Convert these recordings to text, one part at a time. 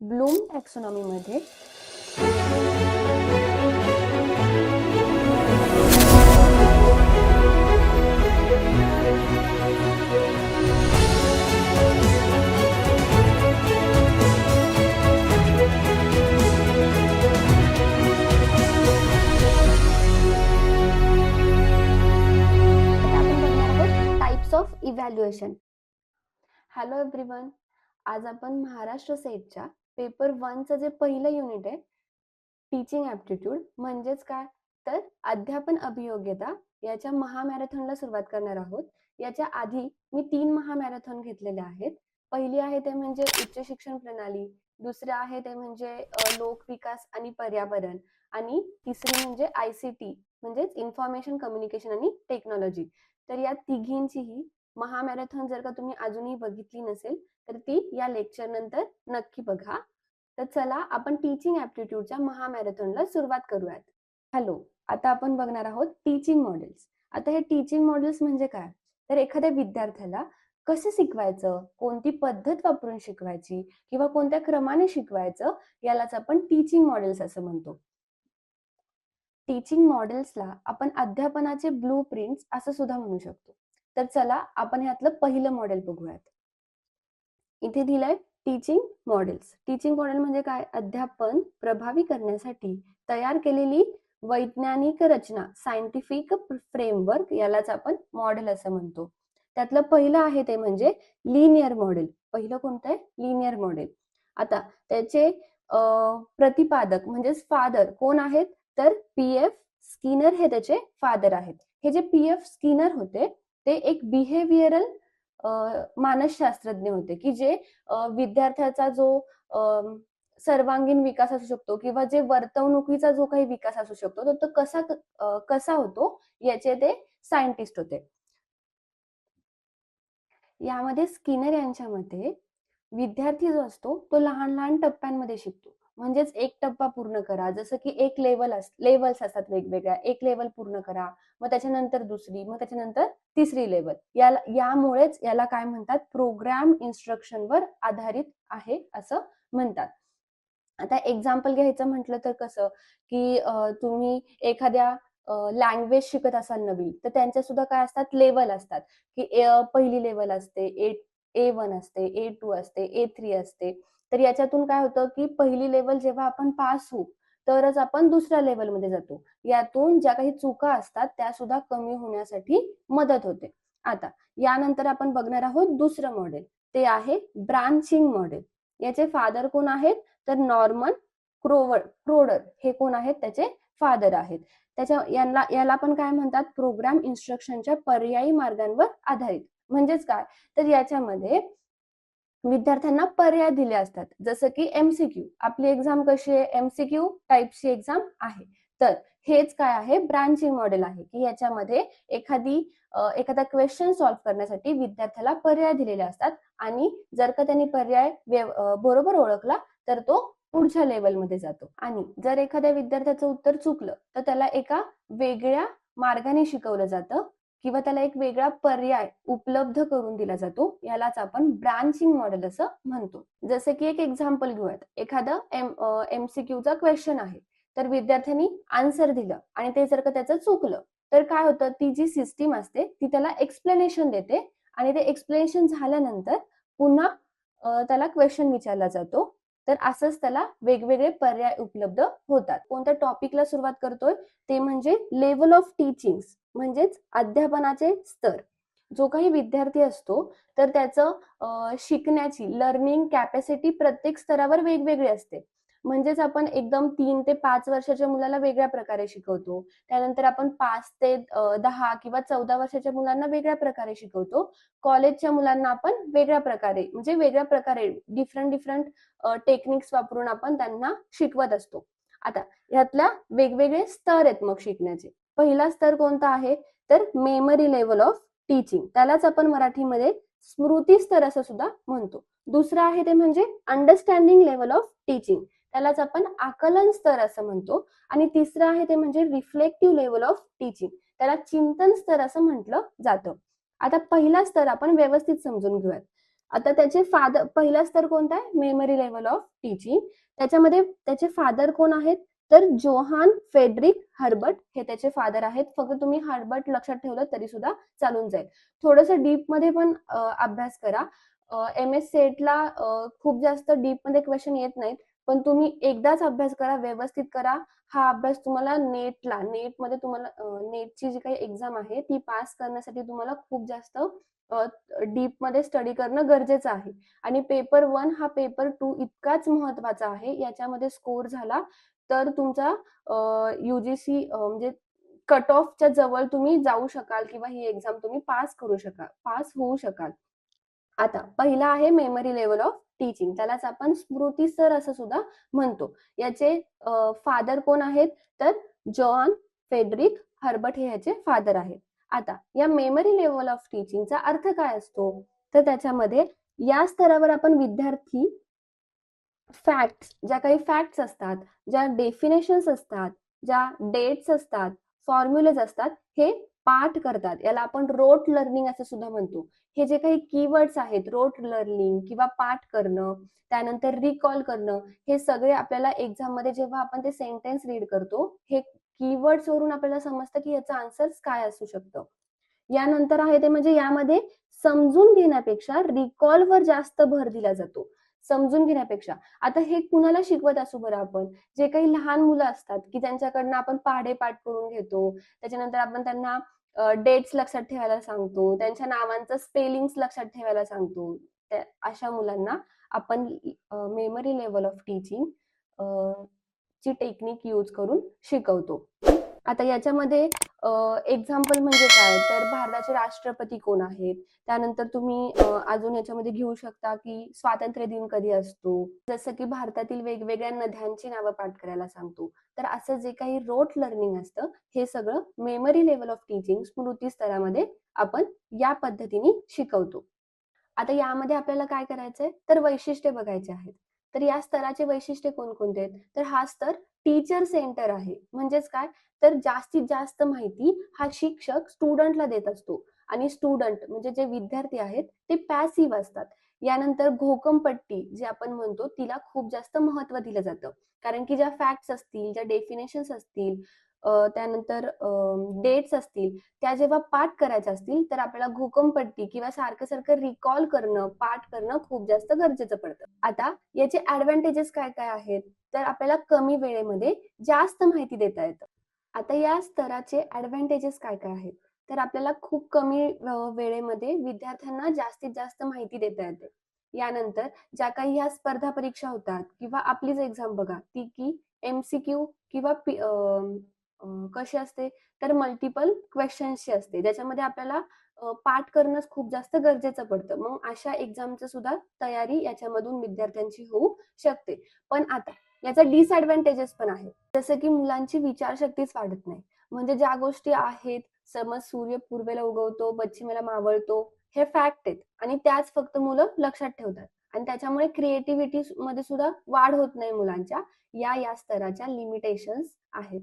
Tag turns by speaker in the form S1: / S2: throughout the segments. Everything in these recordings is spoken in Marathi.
S1: ब्लूम टॅक्सॉनॉमीमध्ये types of evaluation. Hello everyone, आज आपण महाराष्ट्र सेटच्या पेपर 1चं जे पहिलं युनिट आहे टीचिंग ॲप्टिट्यूड म्हणजेच काय तर अध्यापन अभियोग्यता याच्या महामॅरेथॉनला सुरुवात करणार आहोत. याच्या आधी मी 3 महामॅरेथॉन घेतलेले आहेत. पहिली आहे ते म्हणजे उच्च शिक्षण प्रणाली, दुसरे आहे ते म्हणजे लोक विकास आणि पर्यावरण, आणि तिसरी म्हणजे ICT म्हणजेच इन्फॉर्मेशन कम्युनिकेशन आणि टेक्नॉलॉजी. तर या तिघींचीही महामॅरेथॉन जर का तुम्ही अजूनही बघितली नसेल तर ती या लेक्चर नंतर नक्की बघा. तर चला आपण टीचिंग ॲप्टिट्यूडच्या महामॅरेथॉनला सुरुवात करूयात. हॅलो, आता आपण बघणार आहोत टीचिंग मॉडेल्स. आता हे टीचिंग मॉडेल्स म्हणजे काय तर एखाद्या विद्यार्थ्याला कसं शिकवायचं, कोणती पद्धत वापरून शिकवायची किंवा कोणत्या क्रमाने शिकवायचं यालाच आपण टीचिंग मॉडेल्स असं म्हणतो. टीचिंग मॉडेल्सला आपण अध्यापनाचे ब्लू प्रिंट्स असं सुद्धा म्हणू शकतो. तर चला आपण ह्यातलं पहिलं मॉडेल बघूयात. इथे दिलंय टीचिंग मॉडेल्स. टीचिंग मॉडेल म्हणजे काय, अध्यापन प्रभावी करण्यासाठी तयार केलेली वैज्ञानिक रचना, सायंटिफिक फ्रेमवर्क यालाच आपण मॉडेल असं म्हणतो. त्यातलं पहिलं आहे ते म्हणजे लिनियर मॉडेल. पहिलं कोणतं आहे, लिनियर मॉडेल. आता त्याचे प्रतिपादक म्हणजेच फादर कोण आहेत तर PF स्किनर हे त्याचे फादर आहेत. हे जे PF स्किनर होते ते एक बिहेवियरल मानसशास्त्रज्ञ होते की जे विद्यार्थ्याचा जो सर्वांगीण विकास असू शकतो किंवा जे वर्तवणुकीचा जो काही विकास असू शकतो तो कसा होतो याचे ते सायंटिस्ट होते. यामध्ये स्किनर यांच्या मते विद्यार्थी जो असतो तो लहान लहान टप्प्यांमध्ये शिकतो. म्हणजेच एक टप्पा पूर्ण करा, जसं की एक लेवल्स असतात वेगवेगळ्या, एक लेवल पूर्ण करा, मग त्याच्यानंतर दुसरी, मग त्याच्यानंतर तिसरी लेवल. यामुळेच याला काय म्हणतात, प्रोग्राम इन्स्ट्रक्शनवर आधारित आहे असं म्हणतात. आता एक्झाम्पल घ्यायचं म्हटलं तर कसं की तुम्ही एखाद्या लँग्वेज शिकत असाल नवीन तर त्यांच्या सुद्धा काय असतात, लेवल असतात की पहिली लेवल असते, A1 असते, A2 असते, A3 असते. तर याच्यातून काय होतं की पहिली लेवल जेव्हा आपण पास होऊ तरच आपण दुसऱ्या लेवलमध्ये जातो. यातून ज्या काही चुका असतात त्या सुद्धा कमी होण्यासाठी मदत होते. आता यानंतर आपण बघणार आहोत दुसरं मॉडेल, ते आहे ब्रांचिंग मॉडेल. याचे फादर कोण आहेत तर नॉर्मन क्रोडर हे कोण आहेत, त्याचे फादर आहेत. याला पण काय म्हणतात, प्रोग्राम इन्स्ट्रक्शनच्या पर्यायी मार्गांवर आधारित. म्हणजेच काय तर याच्यामध्ये विद्यार्थ्यांना पर्याय दिले असतात, जसं की MCQ. आपली एक्झाम कशी आहे, MCQ टाईपची एक्झाम आहे. तर हेच काय आहे, ब्रांचिंग मॉडेल आहे की याच्यामध्ये एखादा क्वेश्चन सॉल्व्ह करण्यासाठी विद्यार्थ्याला पर्याय दिलेले असतात आणि जर का त्यांनी पर्याय बरोबर ओळखला तर तो पुढच्या लेवलमध्ये जातो. आणि जर एखाद्या विद्यार्थ्याचं उत्तर चुकलं तर त्याला एका वेगळ्या मार्गाने शिकवलं जातं किंवा त्याला एक वेगळा पर्याय उपलब्ध करून दिला जातो. यालाच आपण ब्रांचिंग मॉडेल असं म्हणतो. जसं की एक एक्झाम्पल घेऊयात. एखादा MCQचा क्वेश्चन आहे तर विद्यार्थ्यांनी आन्सर दिलं आणि ते जर का त्याचं चुकलं तर काय होतं, ती जी सिस्टीम असते ती त्याला एक्सप्लेनेशन देते आणि ते एक्सप्लेनेशन झाल्यानंतर पुन्हा त्याला क्वेश्चन विचारला जातो. तर असंच त्याला वेगवेगळे पर्याय उपलब्ध होतात. कोणत्या टॉपिकला सुरुवात करतोय ते म्हणजे लेवल ऑफ टीचिंग म्हणजेच अध्यापनाचे स्तर. जो काही विद्यार्थी असतो तर त्याचं शिकण्याची लर्निंग कॅपॅसिटी प्रत्येक स्तरावर वेगवेगळी असते. म्हणजेच आपण एकदम 3 ते 5 वर्षाच्या मुलाला वेगळ्या प्रकारे शिकवतो, त्यानंतर आपण 5 ते 10 किंवा 14 वर्षाच्या मुलांना वेगळ्या प्रकारे शिकवतो. कॉलेजच्या मुलांना आपण वेगळ्या प्रकारे डिफरंट टेक्निक्स वापरून आपण त्यांना शिकवत असतो. आता यातल्या वेगवेगळे स्तर आहेत मग शिकण्याचे. पहिला स्तर कोणता आहे तर मेमरी लेवल ऑफ टीचिंग, त्यालाच आपण मराठीमध्ये स्मृती स्तर असं सुद्धा म्हणतो. दुसरं आहे ते म्हणजे अंडरस्टँडिंग लेवल ऑफ टीचिंग, त्यालाच आपण आकलन स्तर असं म्हणतो. आणि तिसरं आहे ते म्हणजे रिफ्लेक्टिव्ह लेवल ऑफ टीचिंग, त्याला चिंतन स्तर असं म्हटलं जातं. आता पहिला स्तर आपण व्यवस्थित समजून घेऊयात. आता त्याचे फादर, पहिला स्तर कोणता आहे? Memory level of teaching. त्याच्यामध्ये त्याचे फादर कोण आहेत? तर जोहान फेडरिक हर्बर्ट हे त्याचे फादर आहेत. फक्त तुम्ही हर्बर्ट लक्षात ठेवलं तरी सुद्धा चालून जाईल. थोडंसं डीप मध्ये पण अभ्यास करा. MS सेटला खूप जास्त डीप मध्ये क्वेश्चन येत नाहीत, पण तुम्ही एकदाच अभ्यास करा, व्यवस्थित करा. हा अभ्यास तुम्हाला नेटमध्ये तुम्हाला नेटची जी काही एक्झाम आहे ती पास करण्यासाठी तुम्हाला खूप जास्त डीप मध्ये स्टडी करणं गरजेचं आहे. आणि पेपर 1 हा पेपर 2 इतकाच महत्वाचा आहे. याच्यामध्ये स्कोर झाला तर तुमचा UGC म्हणजे कट ऑफच्या जवळ तुम्ही जाऊ शकाल किंवा ही एक्झाम तुम्ही पास होऊ शकाल. आता पहिला आहे मेमरी लेवल ऑफ टीचिंग, त्यालाच आपण स्मृती स्तर असं सुद्धा म्हणतो. याचे फादर कोण आहेत? तर जॉन फेडरिक हर्बर्ट हे याचे फादर आहेत. आता या मेमरी लेवल ऑफ टीचिंगचा अर्थ काय असतो? तर त्याच्यामध्ये या स्तरावर आपण विद्यार्थी फॅक्ट्स, ज्या काही फॅक्ट्स असतात, ज्या डेफिनेशन्स असतात, ज्या डेट्स असतात, फॉर्म्युलेज असतात, हे पाठ करतात. याला आपण रोट लर्निंग असं सुद्धा म्हणतो. हे जे काही कीवर्ड्स आहेत, रोट लर्निंग किंवा पाठ करणं, त्यानंतर रिकॉल करणं, हे सगळे आपल्याला एक्झाम मध्ये जेव्हा आपण ते सेंटेन्स रीड करतो, हे कीवर्ड्स वरून आपल्याला समजतं की याचं आन्सर्स काय असू शकतं. यानंतर आहे ते म्हणजे यामध्ये समजून घेण्यापेक्षा रिकॉलवर जास्त भर दिला जातो. समजून घेण्यापेक्षा. आता हे कुणाला शिकवत असू बरं आपण? जे काही लहान मुलं असतात की त्यांच्याकडनं आपण पाढे पाठ करून घेतो, त्याच्यानंतर आपण त्यांना डेट्स लक्षात ठेवायला सांगतो, त्यांच्या नावांचं स्पेलिंग्स लक्षात ठेवायला सांगतो. अशा मुलांना आपण मेमरी लेवल ऑफ टीचिंग ची टेक्निक यूज करून शिकवतो. आता याच्यामध्ये एक्झाम्पल म्हणजे काय, तर भारताचे राष्ट्रपती कोण आहेत, त्यानंतर तुम्ही अजून याच्यामध्ये घेऊ शकता की स्वातंत्र्य दिन कधी असतो, जसं की भारतातील वेगवेगळ्या नद्यांची नावं पाठ करायला सांगतो. तर असं जे काही रोट लर्निंग असतं हे सगळं मेमरी लेवल ऑफ टीचिंग स्मृती स्तरामध्ये आपण या पद्धतीने शिकवतो. आता यामध्ये आपल्याला काय करायचंय, तर वैशिष्ट्ये बघायचे आहेत. तर या स्तराचे वैशिष्ट्ये कोणकोणते आहेत? तर हा स्तर टीचर सेंटर आहे. म्हणजेच काय, तर जास्तीत जास्त माहिती हा शिक्षक स्टुडंटला देत असतो आणि स्टुडंट म्हणजे जे विद्यार्थी आहेत ते पॅसिव्ह असतात. यानंतर घोकमपट्टी जे आपण म्हणतो तिला खूप जास्त महत्व दिलं जातं, कारण की ज्या फॅक्ट्स असतील, ज्या डेफिनेशन्स असतील, त्यानंतर डेट्स असतील, त्या जेव्हा पाठ करायच्या असतील तर आपल्याला घोकमपट्टी किंवा सारखं सारखं रिकॉल करणं, पाठ करणं खूप जास्त गरजेचं पडतं. आता याचे ऍडव्हान्टेजेस काय काय आहेत, तर आपल्याला कमी वेळेमध्ये जास्त माहिती देता येतं. आता या स्तराचे ऍडव्हान्टेजेस काय काय आहेत, तर आपल्याला खूप कमी वेळेमध्ये विद्यार्थ्यांना जास्तीत जास्त माहिती देता येते. यानंतर ज्या काही ह्या स्पर्धा परीक्षा होतात किंवा आपलीच एक्झाम बघा ती की MCQ किंवा कशी असते, तर मल्टिपल क्वेश्चन्सची असते, ज्याच्यामध्ये आपल्याला पाठ करणंच खूप जास्त गरजेचं पडतं. मग अशा एक्झामचं सुद्धा तयारी याच्यामधून विद्यार्थ्यांची होऊ शकते. पण आता याचा डिसएडव्हान्टेजेस पण आहे, जसं की मुलांची विचारशक्तीच वाढत नाही. म्हणजे ज्या गोष्टी आहेत, समज सूर्य पूर्वेला उगवतो, पश्चिमेला मावळतो, हे फॅक्ट आहेत आणि त्याच फक्त मुलं लक्षात ठेवतात आणि त्याच्यामुळे क्रिएटिव्हिटी मध्ये सुद्धा वाढ होत नाही मुलांच्या. या स्तराच्या लिमिटेशन्स आहेत.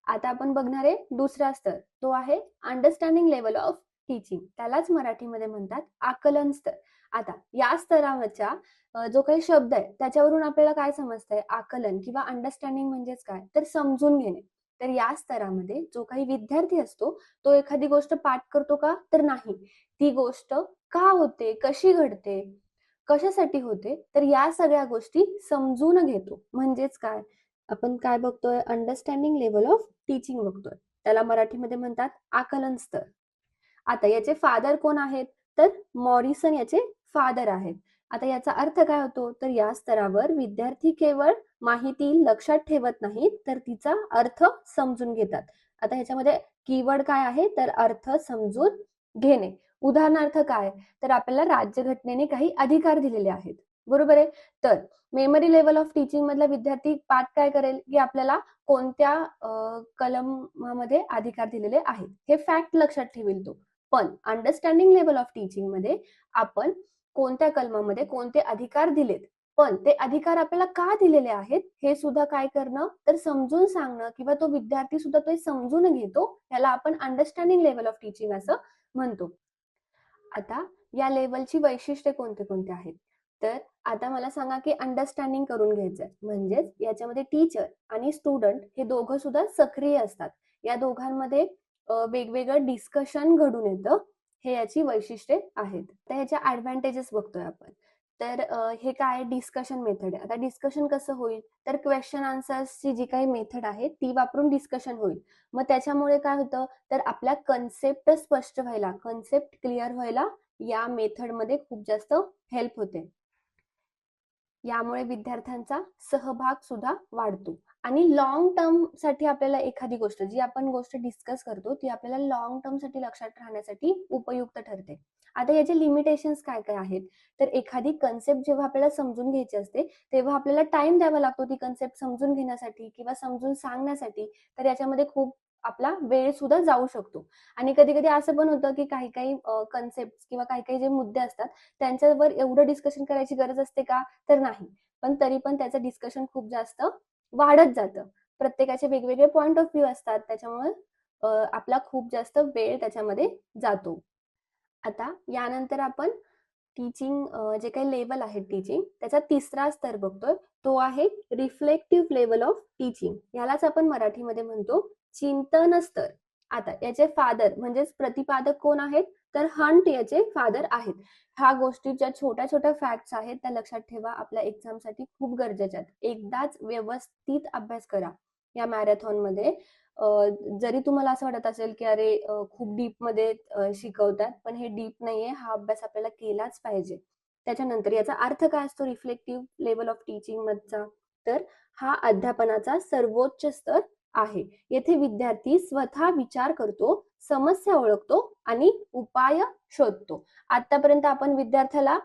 S1: आता आपण बघणार आहे दुसरा स्तर, तो आहे अंडरस्टँडिंग लेवल ऑफ टीचिंग, त्यालाच मराठीमध्ये म्हणतात आकलन स्तर. आता या स्तरावरच्या जो काही शब्द आहे त्याच्यावरून आपल्याला काय समजतंय, आकलन किंवा अंडरस्टँडिंग म्हणजेच काय, तर समजून घेणे. तर या स्तरामध्ये जो काही विद्यार्थी असतो तो एखादी गोष्ट पाठ करतो का, तर नाही. ती गोष्ट का होते, कशी घडते, कशासाठी होते, तर या सगळ्या गोष्टी समजून घेतो. म्हणजेच काय, आपण काय बघतोय, अंडरस्टँडिंग लेवल ऑफ टीचिंग बघतोय. त्याला मराठीमध्ये म्हणतात आकलन स्तर. आता याचे फादर कोण आहेत, तर मॉरिसन याचे फादर आहेत. आता याचा अर्थ काय होतो, तर या स्तरावर विद्यार्थी केवळ माहिती लक्षात ठेवत नाहीत, तर तिचा अर्थ समजून घेतात. आता ह्याच्यामध्ये कीवर्ड काय आहे, तर अर्थ समजून घेणे. उदाहरणार्थ काय, तर आपल्याला राज्यघटनेने काही अधिकार दिलेले आहेत, बरोबर आहे. तर मेमरी लेवल ऑफ टीचिंग मधला विद्यार्थी पाठ काय करेल, की आपल्याला कोणत्या कलमामध्ये अधिकार दिलेले आहेत हे फॅक्ट लक्षात ठेवेल तो. पण अंडरस्टँडिंग लेवल ऑफ टीचिंग मध्ये आपण कोणत्या कलमामध्ये कोणते अधिकार दिलेत, पण ते अधिकार आपल्याला का दिलेले आहेत हे सुद्धा काय करणं, तर समजून सांगणं किंवा तो विद्यार्थी सुद्धा ते समजून घेतो, याला आपण अंडरस्टँडिंग लेवल ऑफ टीचिंग असं म्हणतो. आता या लेवलची वैशिष्ट्ये कोणते कोणते आहेत? तर आता मला सांगा की अंडरस्टँडिंग करून घ्यायचंय. म्हणजेच याच्यामध्ये टीचर आणि स्टुडंट हे दोघं सुद्धा सक्रिय असतात. या दोघांमध्ये वेगवेगळं डिस्कशन घडून येतं. हे याची वैशिष्ट्ये आहेत. तर ह्याच्या ॲडव्हांटेजेस बघतोय आपण. तर हे काय डिस्कशन मेथड आहे. आता डिस्कशन कसं होईल? तर क्वेश्चन आन्सर्सची जी काही मेथड आहे ती वापरून डिस्कशन होईल. मग त्याच्यामुळे काय होतं? तर आपल्या कन्सेप्ट स्पष्ट व्हायला, कन्सेप्ट क्लिअर व्हायला या मेथडमध्ये खूप जास्त हेल्प होते. यामुळे विद्यार्थ्यांचा सहभाग सुद्धा वाढतो आणि लॉंग टर्म साठी आपल्याला एखादी गोष्ट जी आपण गोष्ट डिस्कस करतो ती आपल्याला लॉंग टर्म साठी लक्षात राहण्यासाठी उपयुक्त ठरते. आता याचे लिमिटेशन्स काय काय आहेत? तर एखादी कन्सेप्ट जेव्हा आपल्याला समजून घ्यायची असते तेव्हा आपल्याला टाइम द्यावा लागतो ती कन्सेप्ट समजून घेण्यासाठी किंवा समजून सांगण्यासाठी. तर याच्यामध्ये खूप आपला वेळ सुद्धा जाऊ शकतो आणि कधी कधी असं पण होतं की काही काही कन्सेप्ट किंवा काही काही जे मुद्दे असतात त्यांच्यावर एवढं डिस्कशन करायची गरज असते का? तर नाही. पण तरी पण त्याचं डिस्कशन खूप जास्त वाढत जातं. प्रत्येकाचे वेगवेगळे पॉइंट ऑफ व्ह्यू असतात. त्याच्यामुळे आपला खूप जास्त वेळ त्याच्यामध्ये जातो. आता यानंतर आपण टीचिंग जे काही लेवल आहे टीचिंग त्याचा तिसरा स्तर बघतोय. तो आहे रिफ्लेक्टिव्ह लेवल ऑफ टीचिंग. यालाच आपण मराठीमध्ये म्हणतो चिंतन स्तर. आता याचे फादर म्हणजेच प्रतिपादक कोण आहेत? तर हंट याचे फादर आहेत. ह्या गोष्टी ज्या छोट्या छोट्या फॅक्ट्स आहेत त्या लक्षात ठेवा. आपल्या एक्झामसाठी खूप गरजेच्या आहेत. एकदाच व्यवस्थित अभ्यास करा या मॅरेथॉनमध्ये. जरी तुम्हाला असं वाटत असेल की अरे खूप डीप मध्ये शिकवतात, पण हे डीप नाहीये. हा अभ्यास आपल्याला केलाच पाहिजे. त्याच्यानंतर याचा अर्थ काय असतो रिफ्लेक्टिव्ह लेवल ऑफ टीचिंग मधचा? तर हा अध्यापनाचा सर्वोच्च स्तर आहे. येथे विद्यार्थी स्वतः विचार करतो, समस्या ओळखतो आणि उपाय शोधतो. आतापर्यंत आपण विद्यार्थ्याला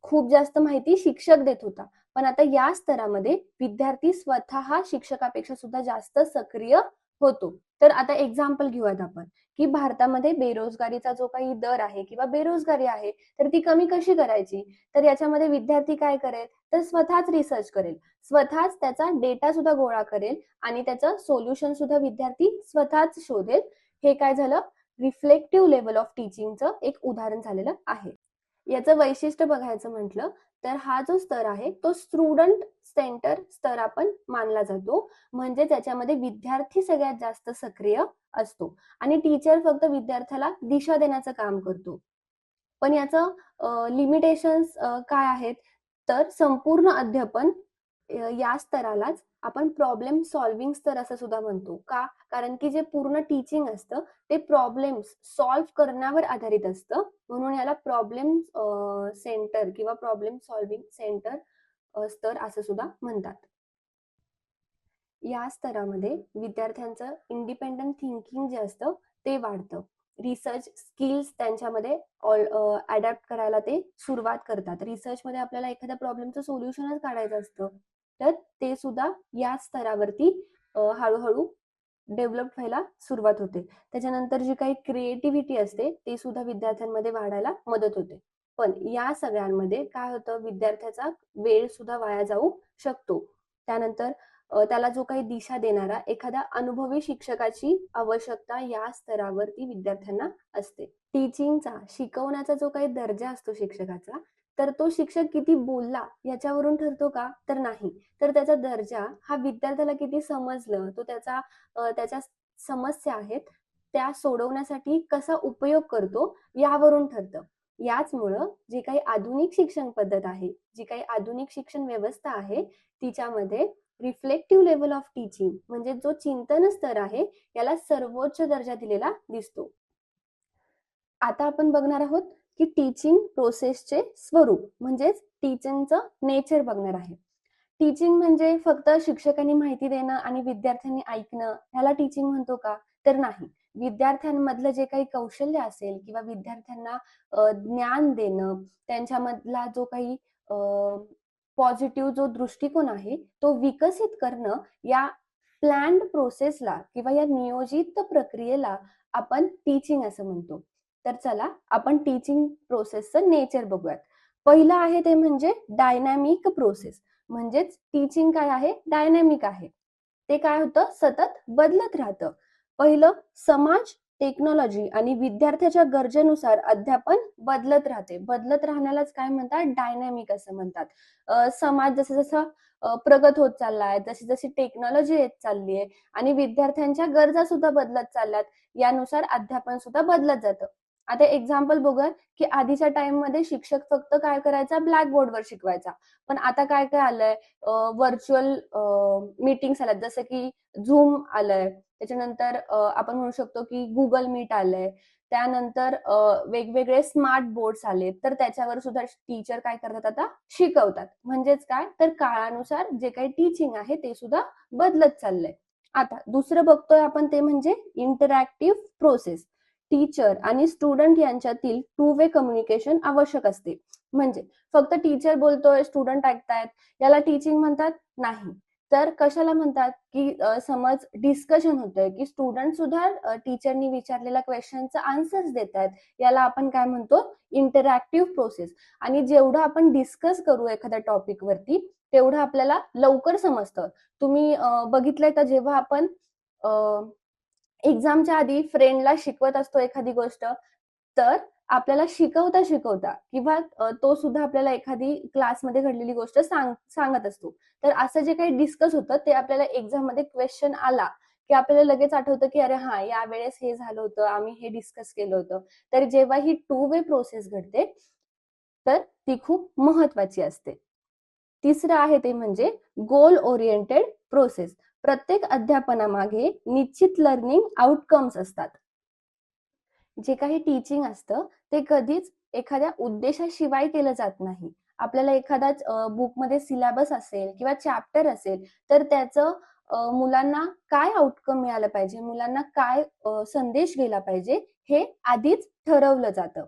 S1: खूप जास्त माहिती शिक्षक देत होता. पण आता या स्तरामध्ये विद्यार्थी स्वतः शिक्षकापेक्षा सुद्धा जास्त सक्रिय होतो. तर आता एक्झाम्पल घेऊयात आपण की भारतामध्ये बेरोजगारीचा जो काही दर आहे किंवा बेरोजगारी आहे तर ती कमी कशी करायची? तर याच्यामध्ये विद्यार्थी काय करेल? तर स्वतःच रिसर्च करेल, स्वतःच त्याचा डेटा सुद्धा गोळा करेल आणि त्याचं सोल्युशन सुद्धा विद्यार्थी स्वतःच शोधेल. हे काय झालं? रिफ्लेक्टिव्ह लेवल ऑफ टीचिंगचं एक उदाहरण झालेलं आहे. याचं वैशिष्ट्य बघायचं म्हटलं तर हा जो स्तर आहे तो स्टुडंट सेंटर स्तर आपण मानला जातो. म्हणजे त्याच्यामध्ये विद्यार्थी सगळ्यात जास्त सक्रिय असतो आणि टीचर फक्त विद्यार्थ्याला दिशा देण्याचं काम करतो. पण याचं लिमिटेशन्स काय आहेत? तर संपूर्ण अध्यापन या स्तरालाच आपण प्रॉब्लेम सॉल्व्हिंग स्तर असं सुद्धा म्हणतो. का? कारण की जे पूर्ण टीचिंग असतं ते प्रॉब्लेम्स सॉल्व्ह करण्यावर आधारित असतं. म्हणून याला प्रॉब्लेम सेंटर किंवा प्रॉब्लेम सॉल्व्हिंग सेंटर स्तर असं सुद्धा म्हणतात. या स्तरामध्ये विद्यार्थ्यांचं इंडिपेंडंट थिंकिंग जे असतं ते वाढतं. रिसर्च स्किल्स त्यांच्यामध्ये अडॅप्ट करायला ते सुरुवात करतात. रिसर्चमध्ये आपल्याला एखाद्या प्रॉब्लेमचं सोल्युशनच काढायचं असतं. तर ते सुद्धा या स्तरावरती हळूहळू डेव्हलप व्हायला सुरुवात होते. त्याच्यानंतर जी काही क्रिएटिव्हिटी असते ते सुद्धा विद्यार्थ्यांमध्ये वाढायला मदत होते. पण या सगळ्यांमध्ये काय होतं? विद्यार्थ्याचा वेळ सुद्धा वाया जाऊ शकतो. त्यानंतर त्याला जो काही दिशा देणारा एखाद्या अनुभवी शिक्षकाची आवश्यकता या स्तरावरती विद्यार्थ्यांना असते. टीचिंगचा शिकवण्याचा जो काही दर्जा असतो शिक्षकाचा तर तो शिक्षक किती बोलला याच्यावरून ठरतो का? तर नाही. तर त्याचा दर्जा हा विद्यार्थ्याला किती समजलं, तो त्याच्या समस्या आहेत त्या सोडवण्यासाठी कसा उपयोग करतो यावरून ठरतं. याचमुळं जी काही आधुनिक शिक्षण पद्धत आहे, जी काही आधुनिक शिक्षण व्यवस्था आहे तिच्यामध्ये रिफ्लेक्टिव्ह लेवल ऑफ टीचिंग म्हणजे जो चिंतन स्तर आहे याला सर्वोच्च दर्जा दिलेला दिसतो. आता आपण बघणार आहोत की टीचिंग प्रोसेसचे स्वरूप म्हणजेच टीचिंगचं नेचर बघणार आहे. टीचिंग म्हणजे फक्त शिक्षकांनी माहिती देणं आणि विद्यार्थ्यांनी ऐकणं ह्याला टीचिंग म्हणतो का? तर नाही. विद्यार्थ्यांमधलं जे काही कौशल्य असेल किंवा विद्यार्थ्यांना ज्ञान देणं, त्यांच्यामधला जो काही पॉझिटिव्ह जो दृष्टिकोन आहे तो विकसित करणं या प्लॅन्ड प्रोसेसला किंवा या नियोजित प्रक्रियेला आपण टीचिंग असं म्हणतो. तर चला आपण टीचिंग प्रोसेसचं नेचर बघूयात. पहिलं आहे ते म्हणजे डायनॅमिक प्रोसेस. म्हणजेच टीचिंग काय आहे? डायनॅमिक आहे. ते काय होतं? सतत बदलत राहतं. पहिलं समाज टेक्नॉलॉजी आणि विद्यार्थ्याच्या गरजेनुसार अध्यापन बदलत राहते. बदलत राहण्यालाच काय म्हणतात? डायनॅमिक असं म्हणतात. समाज जसं जसं प्रगत होत चाललाय, जशी जशी टेक्नॉलॉजी येत चालली आहे आणि विद्यार्थ्यांच्या गरजा सुद्धा बदलत चालल्यात, यानुसार अध्यापन सुद्धा बदलत जातं. आता एक्झाम्पल बघूया, की आधीच्या टाइममध्ये शिक्षक फक्त काय करायचा? ब्लॅकबोर्डवर शिकवायचा. पण आता काय काय आलंय? व्हर्च्युअल मीटिंग्स आल्यात, जसं की Zoom आलंय. त्याच्यानंतर आपण म्हणू शकतो की Google Meet आलंय. त्यानंतर वेगवेगळे स्मार्ट बोर्ड्स आलेत. तर त्याच्यावर सुद्धा टीचर काय करतात आता? शिकवतात. म्हणजेच काय? तर काळानुसार जे काही टीचिंग आहे ते सुद्धा बदलत चाललंय. आता दुसरं बघतोय आपण ते म्हणजे इंटरॅक्टिव्ह प्रोसेस. टीचर आणि स्टुडंट यांच्यातील टू वे कम्युनिकेशन आवश्यक असते. म्हणजे फक्त टीचर बोलतोय, स्टुडंट ऐकतायत, याला टीचिंग म्हणतात? नाही. तर कशाला म्हणतात? की समज डिस्कशन होतंय, की स्टुडंट सुद्धा टीचरनी विचारलेल्या क्वेश्चनचं आन्सर्स देतायत. याला आपण काय म्हणतो? Interactive process. आणि जेवढं आपण डिस्कस करू एखाद्या टॉपिकवरती, तेवढं आपल्याला लवकर समजतं. तुम्ही बघितलंय का जेव्हा आपण एक्झामच्या आधी फ्रेंडला शिकवत असतो एखादी गोष्ट, तर आपल्याला शिकवता शिकवता किंवा तो सुद्धा आपल्याला एखादी क्लासमध्ये घडलेली गोष्ट सांगत असतो. तर असं जे काही डिस्कस होतं ते आपल्याला एक्झाममध्ये क्वेश्चन आला, की आपल्याला लगेच आठवतं, की अरे हां, यावेळेस हे झालं होतं, आम्ही हे डिस्कस केलं होतं. तर जेव्हा ही टू वे प्रोसेस घडते, तर ती खूप महत्वाची असते. तिसरं आहे ते म्हणजे गोल ओरिएंटेड प्रोसेस. प्रत्येक अध्यापनामागे निश्चित लर्निंग आउटकम्स असतात. जे काही टीचिंग असतं ते कधीच एखाद्या उद्देशाशिवाय केलं जात नाही. आपल्याला एखादाच बुकमध्ये सिलेबस असेल किंवा चॅप्टर असेल, तर त्याचं मुलांना काय आउटकम मिळालं पाहिजे, मुलांना काय संदेश गेला पाहिजे, हे आधीच ठरवलं जातं.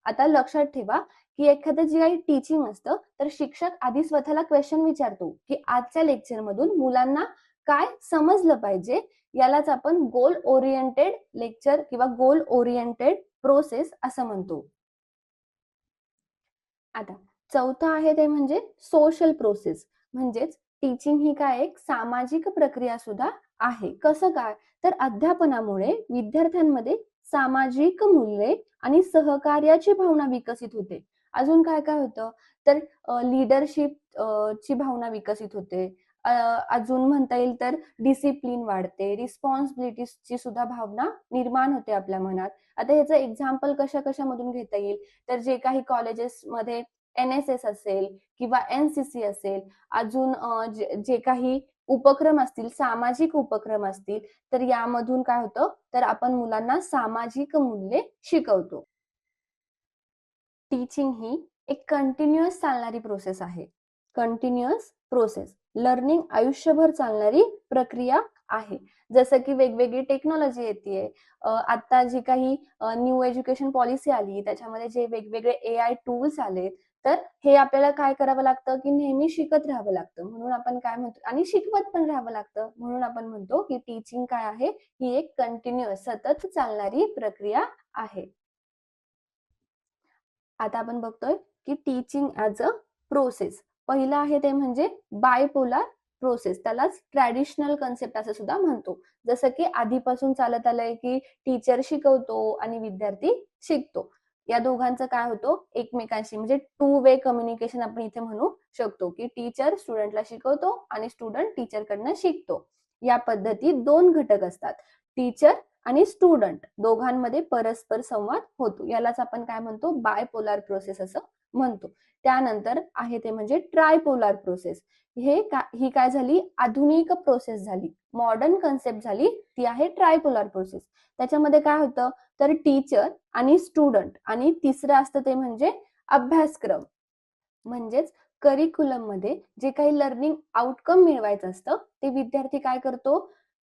S1: आता लक्षात ठेवा, की एखादं जे काही टीचिंग असतं, तर शिक्षक आधी स्वतःला क्वेशन विचारतो, की आजच्या लेक्चरमधून मुलांना काय समजलं पाहिजे, यालाच आपण गोल ओरिएंटेड लेक्चर किंवा गोल ओरिएंटेड प्रोसेस असं म्हणतो. आता चौथं आहे ते म्हणजे सोशल प्रोसेस. म्हणजेच टीचिंग ही काय एक सामाजिक प्रक्रिया सुद्धा आहे. कसं काय? तर अध्यापनामुळे विद्यार्थ्यांमध्ये सामाजिक मूल्ये आणि सहकार्याची भावना विकसित होते. अजून काय काय होतं? तर लीडरशिप ची भावना विकसित होते. अ, अजून म्हणता येईल तर डिसिप्लिन वाढते, रिस्पॉन्सिबिलिटीची सुद्धा भावना निर्माण होते आपल्या मनात. आता ह्याचं एक्झाम्पल कशा-कशामधून घेता येईल? तर जे काही कॉलेजेसमध्ये NSS असेल किंवा NCC असेल, अजून जे काही उपक्रम असतील, सामाजिक उपक्रम असतील, तर यामधून काय होतं, तर आपण मुलांना सामाजिक मूल्ये शिकवतो. टीचिंग ही एक कंटिन्युअस चालणारी प्रोसेस आहे. Continuous process. लर्निंग आयुष्यभर चालणारी प्रक्रिया आहे. जसं की वेगवेगळी टेक्नॉलॉजी येतेय. आता जी काही न्यू एज्युकेशन पॉलिसी आली, त्याच्यामध्ये जे वेगवेगळे AI टूल्स आलेत, तर हे आपल्याला काय करावं लागतं, की नेहमी शिकत राहावं लागतं. म्हणून आपण काय म्हणतो आणि शिकवत पण राहावं लागतं. म्हणून आपण म्हणतो, की टीचिंग काय आहे, ही एक कंटिन्युअस सतत चालणारी प्रक्रिया आहे. आता आपण बघतोय की टीचिंग ॲज अ प्रोसेस. पहिलं आहे ते म्हणजे बायपोलर प्रोसेस. त्यालाच ट्रॅडिशनल कन्सेप्ट असं सुद्धा म्हणतो. जसं की आधीपासून चालत आलंय की टीचर शिकवतो आणि विद्यार्थी शिकतो. या दोघांचं काय होतं एकमेकांशी म्हणजे टू वे कम्युनिकेशन आपण इथे म्हणू शकतो की टीचर स्टुडंटला शिकवतो आणि स्टुडंट टीचरकडनं शिकतो. या पद्धतीत दोन घटक असतात. टीचर आणि स्टुडंट दोघांमध्ये परस्पर संवाद होतो. यालाच आपण काय म्हणतो बायपोलार प्रोसेस असं म्हणतो. त्यानंतर आहे ते म्हणजे ट्रायपोलार प्रोसेस. ही काय झाली आधुनिक प्रोसेस झाली. मॉडर्न कन्सेप्ट झाली ती आहे ट्रायपोलार प्रोसेस. त्याच्यामध्ये काय होतं तर टीचर आणि स्टुडंट आणि तिसरं असतं ते म्हणजे अभ्यासक्रम. म्हणजेच करिक्युलम मध्ये जे काही लर्निंग आउटकम मिळवायचं असतं ते विद्यार्थी काय करतो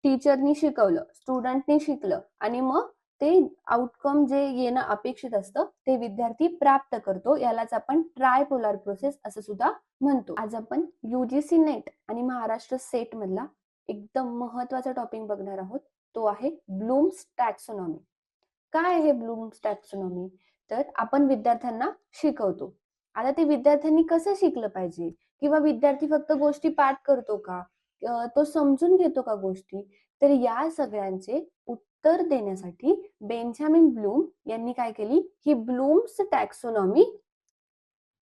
S1: टीचरनी शिकवलं स्टुडंटनी शिकलं आणि मग ते आउटकम जे येणं अपेक्षित असतं ते विद्यार्थी प्राप्त करतो यालाच आपण ट्रायपोलार प्रोसेस असं सुद्धा म्हणतो. आज आपण UGC नेट आणि महाराष्ट्र सेट मधला एकदम महत्वाचा टॉपिक बघणार आहोत. तो आहे ब्लूम्स टॅक्सोनॉमी. काय आहे ब्लूम्स टॅक्सोनॉमी? तर आपण विद्यार्थ्यांना शिकवतो. आता ते विद्यार्थ्यांनी कसं शिकलं पाहिजे किंवा विद्यार्थी फक्त गोष्टी पाठ करतो का? तो समजून घेतो का गोष्टी? तर या सगळ्यांचे उत्तर देण्यासाठी बेंजामिन ब्लूम यांनी काय केली, ही ब्लूम्स टॅक्सोनॉमी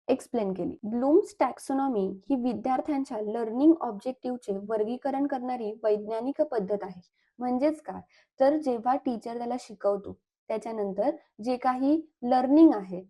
S1: एक्सप्लेन केली. ब्लूम्स टॅक्सोनॉमी ही विद्यार्थ्यांच्या लर्निंग ऑब्जेक्टिव्हचे वर्गीकरण करणारी वैज्ञानिक पद्धत आहे. म्हणजेच काय, तर जेव्हा टीचर त्याला शिकवतो त्याच्यानंतर जे काही लर्निंग आहे,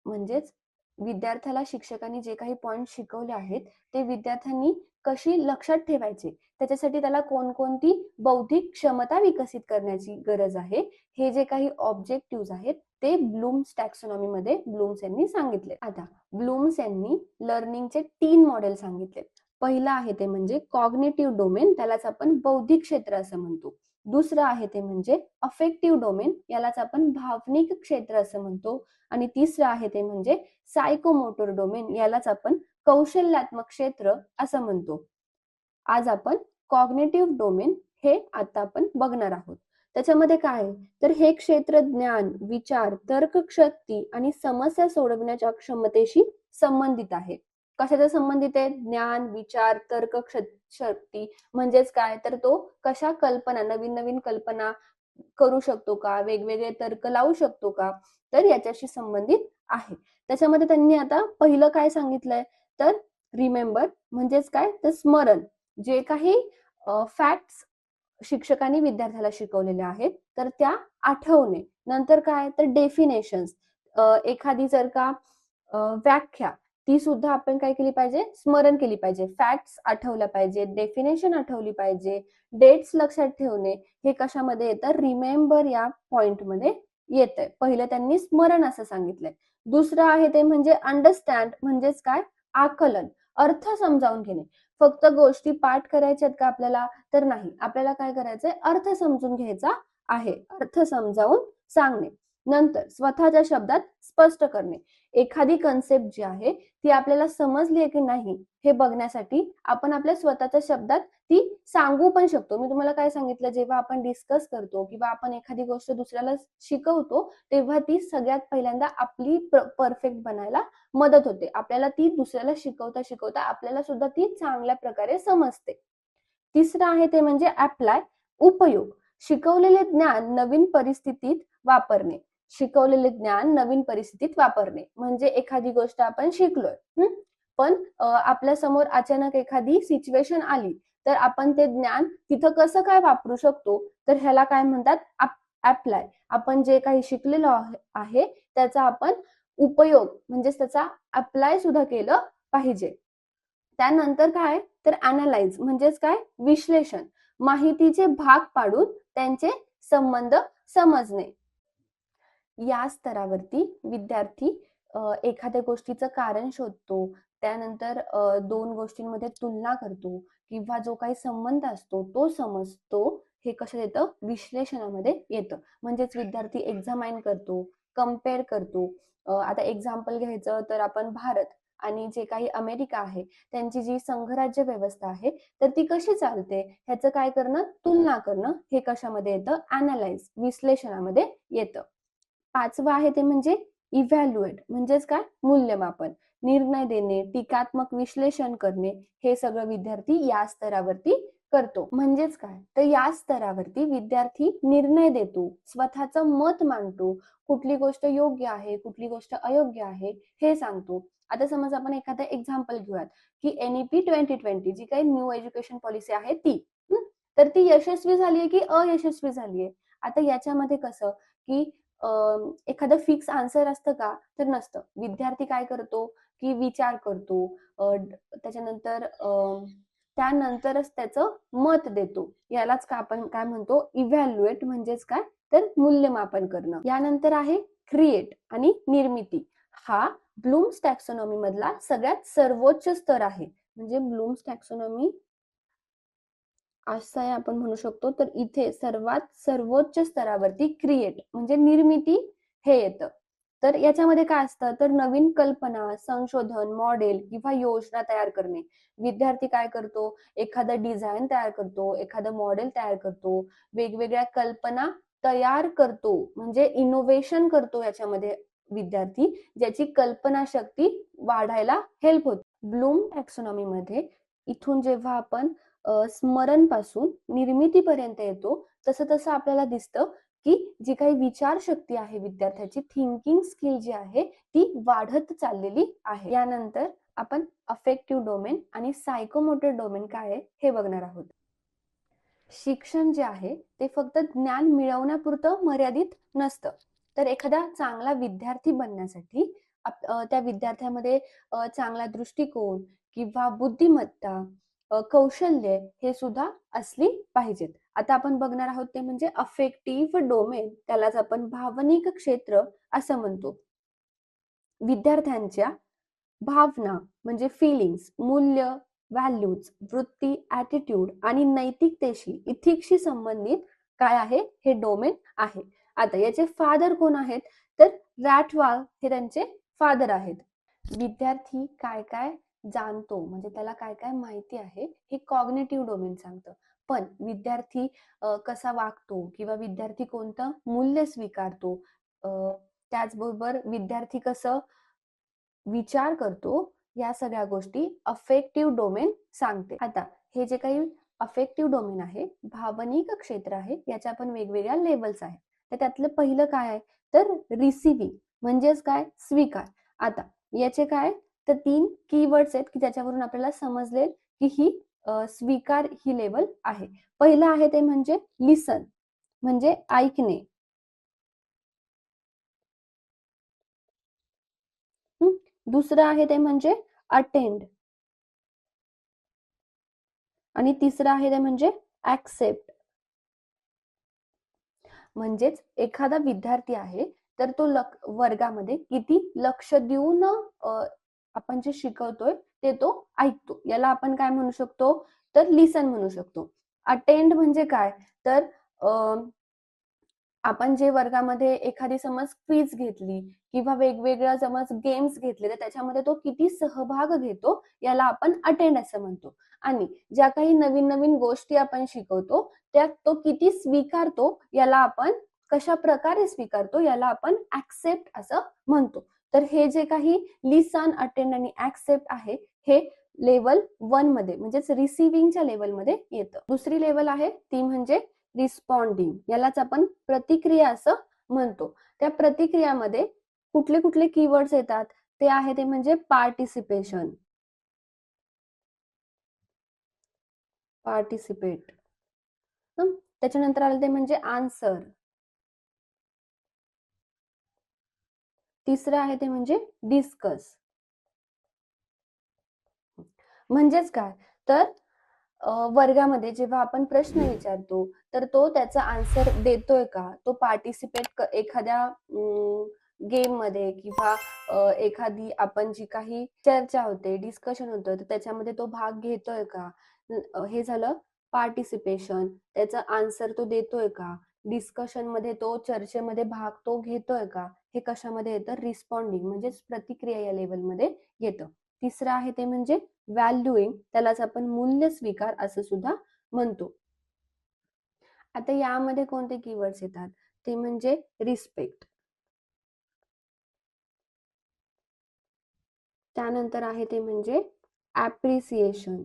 S1: म्हणजेच विद्यार्थ्याला शिक्षकांनी जे काही पॉइंट शिकवले आहेत ते विद्यार्थ्यांनी कशी लक्षात ठेवायचे, त्याच्यासाठी त्याला कोणकोणती बौद्धिक क्षमता विकसित करण्याची गरज आहे, हे जे काही ऑब्जेक्टिव्ह आहेत ते ब्लूम्स टॅक्सोनॉमी मध्ये ब्लूम्स यांनी सांगितले. आता ब्लूम्स यांनी लर्निंगचे 3 मॉडेल सांगितले. पहिला आहे ते म्हणजे कॉग्निटिव्ह डोमेन, त्यालाच आपण बौद्धिक क्षेत्र असं म्हणतो. दुसरं आहे ते म्हणजे अफेक्टिव्ह डोमेन, यालाच आपण भावनिक क्षेत्र असं म्हणतो. आणि तिसरं आहे ते म्हणजे सायकोमोटर डोमेन, यालाच आपण कौशल्यात्मक क्षेत्र असं म्हणतो. आज आपण कॉग्निटिव्ह डोमेन हे आता आपण बघणार आहोत. त्याच्यामध्ये काय आहे, तर हे क्षेत्र ज्ञान, विचार, तर्कशक्ती आणि समस्या सोडवण्याच्या क्षमतेशी संबंधित आहे. कशाच्या संबंधित आहे? ज्ञान, विचार, तर्क शक्ती. म्हणजेच काय, तर तो कशा कल्पना, नवीन नवीन कल्पना करू शकतो का, वेगवेगळे तर्क लावू शकतो का, तर याच्याशी संबंधित आहे. त्याच्यामध्ये त्यांनी आता पहिलं काय सांगितलंय, तर रिमेंबर म्हणजेच काय, तर स्मरण. जे काही फॅक्ट्स शिक्षकांनी विद्यार्थ्याला शिकवलेले आहेत तर त्या आठवणे. नंतर काय, तर डेफिनेशन्स, एखादी जर का व्याख्या, ती सुद्धा आपण काय केली पाहिजे, स्मरण केली पाहिजे. फॅक्ट्स आठवल्या पाहिजे, डेफिनेशन आठवली पाहिजे, डेट्स लक्षात ठेवणे, हे कशामध्ये येतं, रिमेंबर या पॉइंट मध्ये येतंय. पहिलं त्यांनी स्मरण असं सांगितलंय. दुसरं आहे ते म्हणजे अंडरस्टँड, म्हणजेच काय, आकलन, अर्थ समजावून घेणे. फक्त गोष्टी पाठ करायच्यात का आपल्याला, तर नाही, आपल्याला काय करायचंय, अर्थ समजून घ्यायचा आहे, अर्थ समजावून सांगणे. नंतर स्वतःच्या शब्दात स्पष्ट करणे. एखादी कन्सेप्ट जी आहे ती आपल्याला समजली आहे की नाही हे बघण्यासाठी आपण आपल्या स्वतःच्या शब्दात ती सांगू पण शकतो. मी तुम्हाला काय सांगितलं, जेव्हा आपण डिस्कस करतो किंवा आपण एखादी गोष्ट दुसऱ्याला शिकवतो तेव्हा ती सगळ्यात पहिल्यांदा आपली परफेक्ट बनायला मदत होते. आपल्याला ती दुसऱ्याला शिकवता शिकवता आपल्याला सुद्धा ती चांगल्या प्रकारे समजते. तिसरं आहे ते म्हणजे अप्लाय, उपयोग. शिकवलेले ज्ञान नवीन परिस्थितीत वापरणे. शिकवलेले ज्ञान नवीन परिस्थितीत वापरणे म्हणजे एखादी गोष्ट आपण शिकलोय, पण आपल्या समोर अचानक एखादी सिच्युएशन आली तर आपण ते ज्ञान तिथं कसं काय वापरू शकतो, तर ह्याला काय म्हणतात, अप्लाय. आपण जे काही शिकलेलो आहे त्याचा आपण उपयोग म्हणजेच त्याचा अप्लाय सुद्धा केलं पाहिजे. त्यानंतर काय, तर अनालाइज म्हणजेच काय, विश्लेषण. माहितीचे भाग पाडून त्यांचे संबंध समजणे. या स्तरावरती विद्यार्थी एखाद्या गोष्टीचं कारण शोधतो, त्यानंतर 2 गोष्टींमध्ये तुलना करतो किंवा जो काही संबंध असतो तो समजतो. हे कशात येतं, विश्लेषणामध्ये येतं. म्हणजेच विद्यार्थी एक्झामाइन करतो, कम्पेअर करतो. आता एक्झाम्पल घ्यायचं तर आपण भारत आणि जे काही अमेरिका आहे त्यांची जी संघराज्य व्यवस्था आहे तर ती कशी चालते ह्याचं काय करणं, तुलना करणं, हे कशामध्ये येतं, अनालाइज, विश्लेषणामध्ये येतं. 5वं आहे ते म्हणजे इव्हॅल्युएट म्हणजेच काय, मूल्यमापन. निर्णय देणे, टीकात्मक विश्लेषण करणे, हे सगळं विद्यार्थी या स्तरावरती करतो. म्हणजेच काय, तर या स्तरावरती विद्यार्थी निर्णय देतो, स्वतःचं मत मांडतो, कुठली गोष्ट योग्य आहे कुठली गोष्ट अयोग्य आहे हे सांगतो. आता समज आपण एखादं एक्झाम्पल घेऊयात की NEP 2020 जी काही न्यू एज्युकेशन पॉलिसी आहे ती, तर ती यशस्वी झालीये की अयशस्वी झालीये. आता याच्यामध्ये कसं की एखादं फिक्स आन्सर असतं का, तर नसतं. विद्यार्थी काय करतो की विचार करतो, त्याच्यानंतर त्यानंतरच त्याचं मत देतो. यालाच का आपण काय म्हणतो, इव्हॅल्युएट म्हणजेच काय, तर मूल्यमापन करणं. यानंतर आहे क्रिएट आणि निर्मिती. हा ब्लूम्स टॅक्सोनॉमी मधला सगळ्यात सर्वोच्च स्तर आहे. म्हणजे ब्लूम्स टॅक्सोनॉमी असं आपण म्हणू शकतो, तर इथे सर्वात सर्वोच्च स्तरावरती क्रिएट म्हणजे निर्मिती हे येतं. तर याच्यामध्ये काय असतं, तर नवीन कल्पना, संशोधन, मॉडेल किंवा योजना तयार करणे. विद्यार्थी काय करतो, एखादं डिझाईन तयार करतो, एखादं मॉडेल तयार करतो, वेगवेगळ्या कल्पना तयार करतो, म्हणजे इनोव्हेशन करतो याच्यामध्ये विद्यार्थी, ज्याची कल्पना शक्ती वाढायला हेल्प होते. ब्लूम टॅक्सोनॉमी मध्ये इथून जेव्हा आपण स्मरण पासून निर्मितीपर्यंत येतो, तसं तसं आपल्याला दिसतं की जी काही विचारशक्ती आहे विद्यार्थ्याची, थिंकिंग स्किल जी आहे ती वाढत चाललेली आहे. यानंतर आपण अफेक्टिव्ह डोमेन आणि सायकोमोटर डोमेन काय आहे हे बघणार आहोत. शिक्षण जे आहे ते फक्त ज्ञान मिळवण्यापुरतं मर्यादित नसतं, तर एखादा चांगला विद्यार्थी बनण्यासाठी त्या विद्यार्थ्यामध्ये चांगला दृष्टिकोन किंवा बुद्धिमत्ता, कौशल्य हे सुद्धा असली पाहिजेत. आता आपण बघणार आहोत ते म्हणजे अफेक्टिव्ह डोमेन, त्यालाच आपण भावनिक क्षेत्र असं म्हणतो. विद्यार्थ्यांच्या भावना म्हणजे फिलिंग्स, मूल्य, व्हॅल्यूज, वृत्ती, ॲटिट्यूड आणि नैतिकतेशी, इथिक्सशी संबंधित काय आहे हे डोमेन आहे. आता याचे फादर कोण आहेत, तर रॅटवाल हे त्यांचे फादर आहेत. विद्यार्थी काय काय जाणतो म्हणजे त्याला काय काय माहिती आहे हे कॉग्निटिव्ह डोमेन सांगतं. पण विद्यार्थी कसा वागतो किंवा विद्यार्थी कोणतं मूल्य स्वीकारतो, त्याचबरोबर विद्यार्थी कसं विचार करतो, या सगळ्या गोष्टी अफेक्टिव्ह डोमेन सांगते. आता हे जे काही अफेक्टिव्ह डोमेन आहे, भावनिक क्षेत्र आहे, याच्या पण वेगवेगळ्या लेवल्स आहेत. तर त्यातलं पहिलं काय आहे, तर रिसिव्हिंग म्हणजेच काय, स्वीकार. आता याचे काय, तर 3 कीवर्ड्स आहेत की ज्याच्यावरून आपल्याला समजले की ही स्वीकार ही लेवल आहे. पहिलं आहे ते म्हणजे लिसन म्हणजे ऐकणे. दुसरं आहे ते म्हणजे अटेंड आणि तिसरं आहे ते म्हणजे ऍक्सेप्ट. म्हणजेच एखादा विद्यार्थी आहे तर तो वर्गामध्ये किती लक्ष देऊन आपण जे शिकवतोय ते तो ऐकतो, याला आपण काय म्हणू शकतो, तर लिसन म्हणू शकतो. अटेंड म्हणजे काय, तर आपण जे वर्गामध्ये एखादी समज क्विज घेतली किंवा वेगवेगळ्या समज गेम्स घेतले तर त्याच्यामध्ये तो किती सहभाग घेतो याला आपण अटेंड असं म्हणतो. आणि ज्या काही नवीन नवीन गोष्टी आपण शिकवतो त्यात तो किती स्वीकारतो याला आपण कशा प्रकारे स्वीकारतो याला आपण ऍक्सेप्ट असं म्हणतो. तर हे जे काही लिसन, अटेंड आणि ऍक्सेप्ट आहे हे लेवल 1 मध्ये म्हणजेच रिसिव्हिंगच्या लेवलमध्ये येतं. दुसरी लेवल आहे ती म्हणजे रिस्पॉन्डिंग, यालाच आपण प्रतिक्रिया असं म्हणतो. त्या प्रतिक्रियामध्ये कुठले कुठले कीवर्ड्स येतात, ते आहे ते म्हणजे पार्टिसिपेशन, पार्टिसिपेट. त्याच्यानंतर आलं ते म्हणजे आन्सर. तिसरं आहे ते म्हणजे डिस्कस. म्हणजेच काय, तर वर्गामध्ये जेव्हा आपण प्रश्न विचारतो तर तो त्याचा आन्सर देतोय का, तो पार्टिसिपेट एखाद्या गेम मध्ये किंवा एखादी आपण जी काही चर्चा होते, डिस्कशन होतं, तर त्याच्यामध्ये तो भाग घेतोय का, हे झालं पार्टिसिपेशन. त्याचा आन्सर तो देतोय का, डिस्कशन मध्ये तो चर्चेमध्ये भाग तो घेतोय का, हे कशामध्ये येतं, रिस्पॉन्डिंग म्हणजेच प्रतिक्रिया या लेवलमध्ये येतं. तिसरं आहे ते म्हणजे व्हॅल्युइंग, त्यालाच आपण मूल्य स्वीकार असं सुद्धा म्हणतो. आता यामध्ये कोणते कीवर्ड्स येतात, ते म्हणजे रिस्पेक्ट, त्यानंतर आहे ते म्हणजे ऍप्रिसिएशन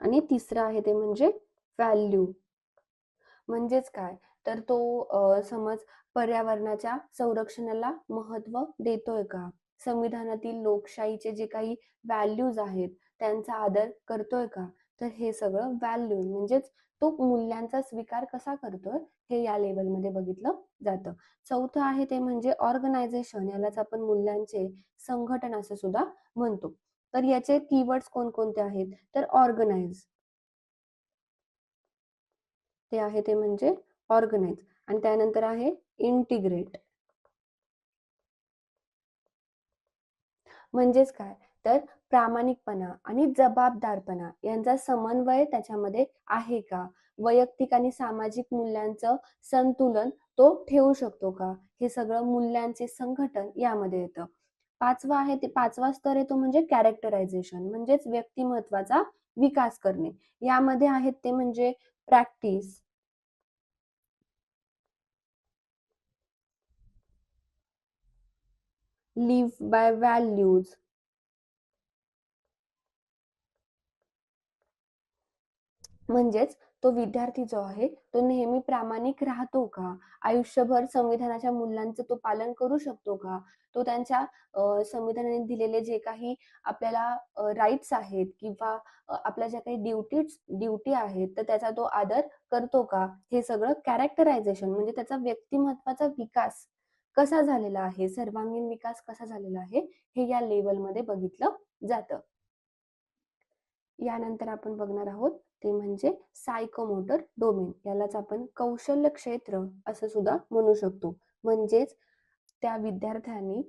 S1: आणि तिसरं आहे ते म्हणजे व्हॅल्यू. म्हणजेच काय, तर तो समज पर्यावरणाच्या संरक्षणाला महत्व देतोय का, संविधानातील लोकशाहीचे जे काही व्हॅल्यूज आहेत त्यांचा आदर करतोय का, तर हे सगळं व्हॅल्यू म्हणजेच तो मूल्यांचा स्वीकार कसा करतोय हे या लेवलमध्ये बघितलं जातं. चौथं आहे ते म्हणजे ऑर्गनायझेशन, यालाच आपण मूल्यांचे संघटन असं सुद्धा म्हणतो. तर याचे कीवर्ड्स कोणकोणते आहेत, तर ऑर्गनाइज, ते आहे ते म्हणजे ऑर्गनाइज. आणि त्यानंतर आहे इंटिग्रेट, म्हणजेच काय, तर प्रामाणिकपणा आणि जबाबदारपणा यांचा समन्वय त्याच्यामध्ये आहे का, वैयक्तिक आणि सामाजिक मूल्यांचं संतुलन तो ठेवू शकतो का, हे सगळं मूल्यांचे संघटन यामध्ये येतं. पाचवा आहे ते, पाचवा स्तर येतो म्हणजे कॅरेक्टरायझेशन, म्हणजेच व्यक्तिमत्वाचा विकास करणे. यामध्ये आहेत ते म्हणजे प्रॅक्टिस, लिव्ह बाय व्हॅल्यूज, म्हणजेच तो विद्यार्थी जो आहे तो नेहमी प्रामाणिक राहतो का? आयुष्यभर संविधानाच्या मूल्यांचं तो पालन करू शकतो का? तो त्यांच्या संविधानाने दिलेले जे काही आपल्याला राइट्स आहेत किंवा आपल्या ज्या काही ड्युटी आहेत, तर त्याचा तो आदर करतो का? हे सगळं कॅरेक्टरायझेशन म्हणजे त्याचा व्यक्तिमत्त्वाचा विकास कसा झालेला आहे, सर्वांगीण विकास कसा झालेला आहे, हे या लेव्हलमध्ये बघितलं जातं. यानंतर आपण बघणार आहोत ते म्हणजे सायकोमोटर डोमेन. यालाच आपण कौशल्य क्षेत्र असं सुद्धा म्हणू शकतो. म्हणजेच त्या विद्यार्थ्यांनी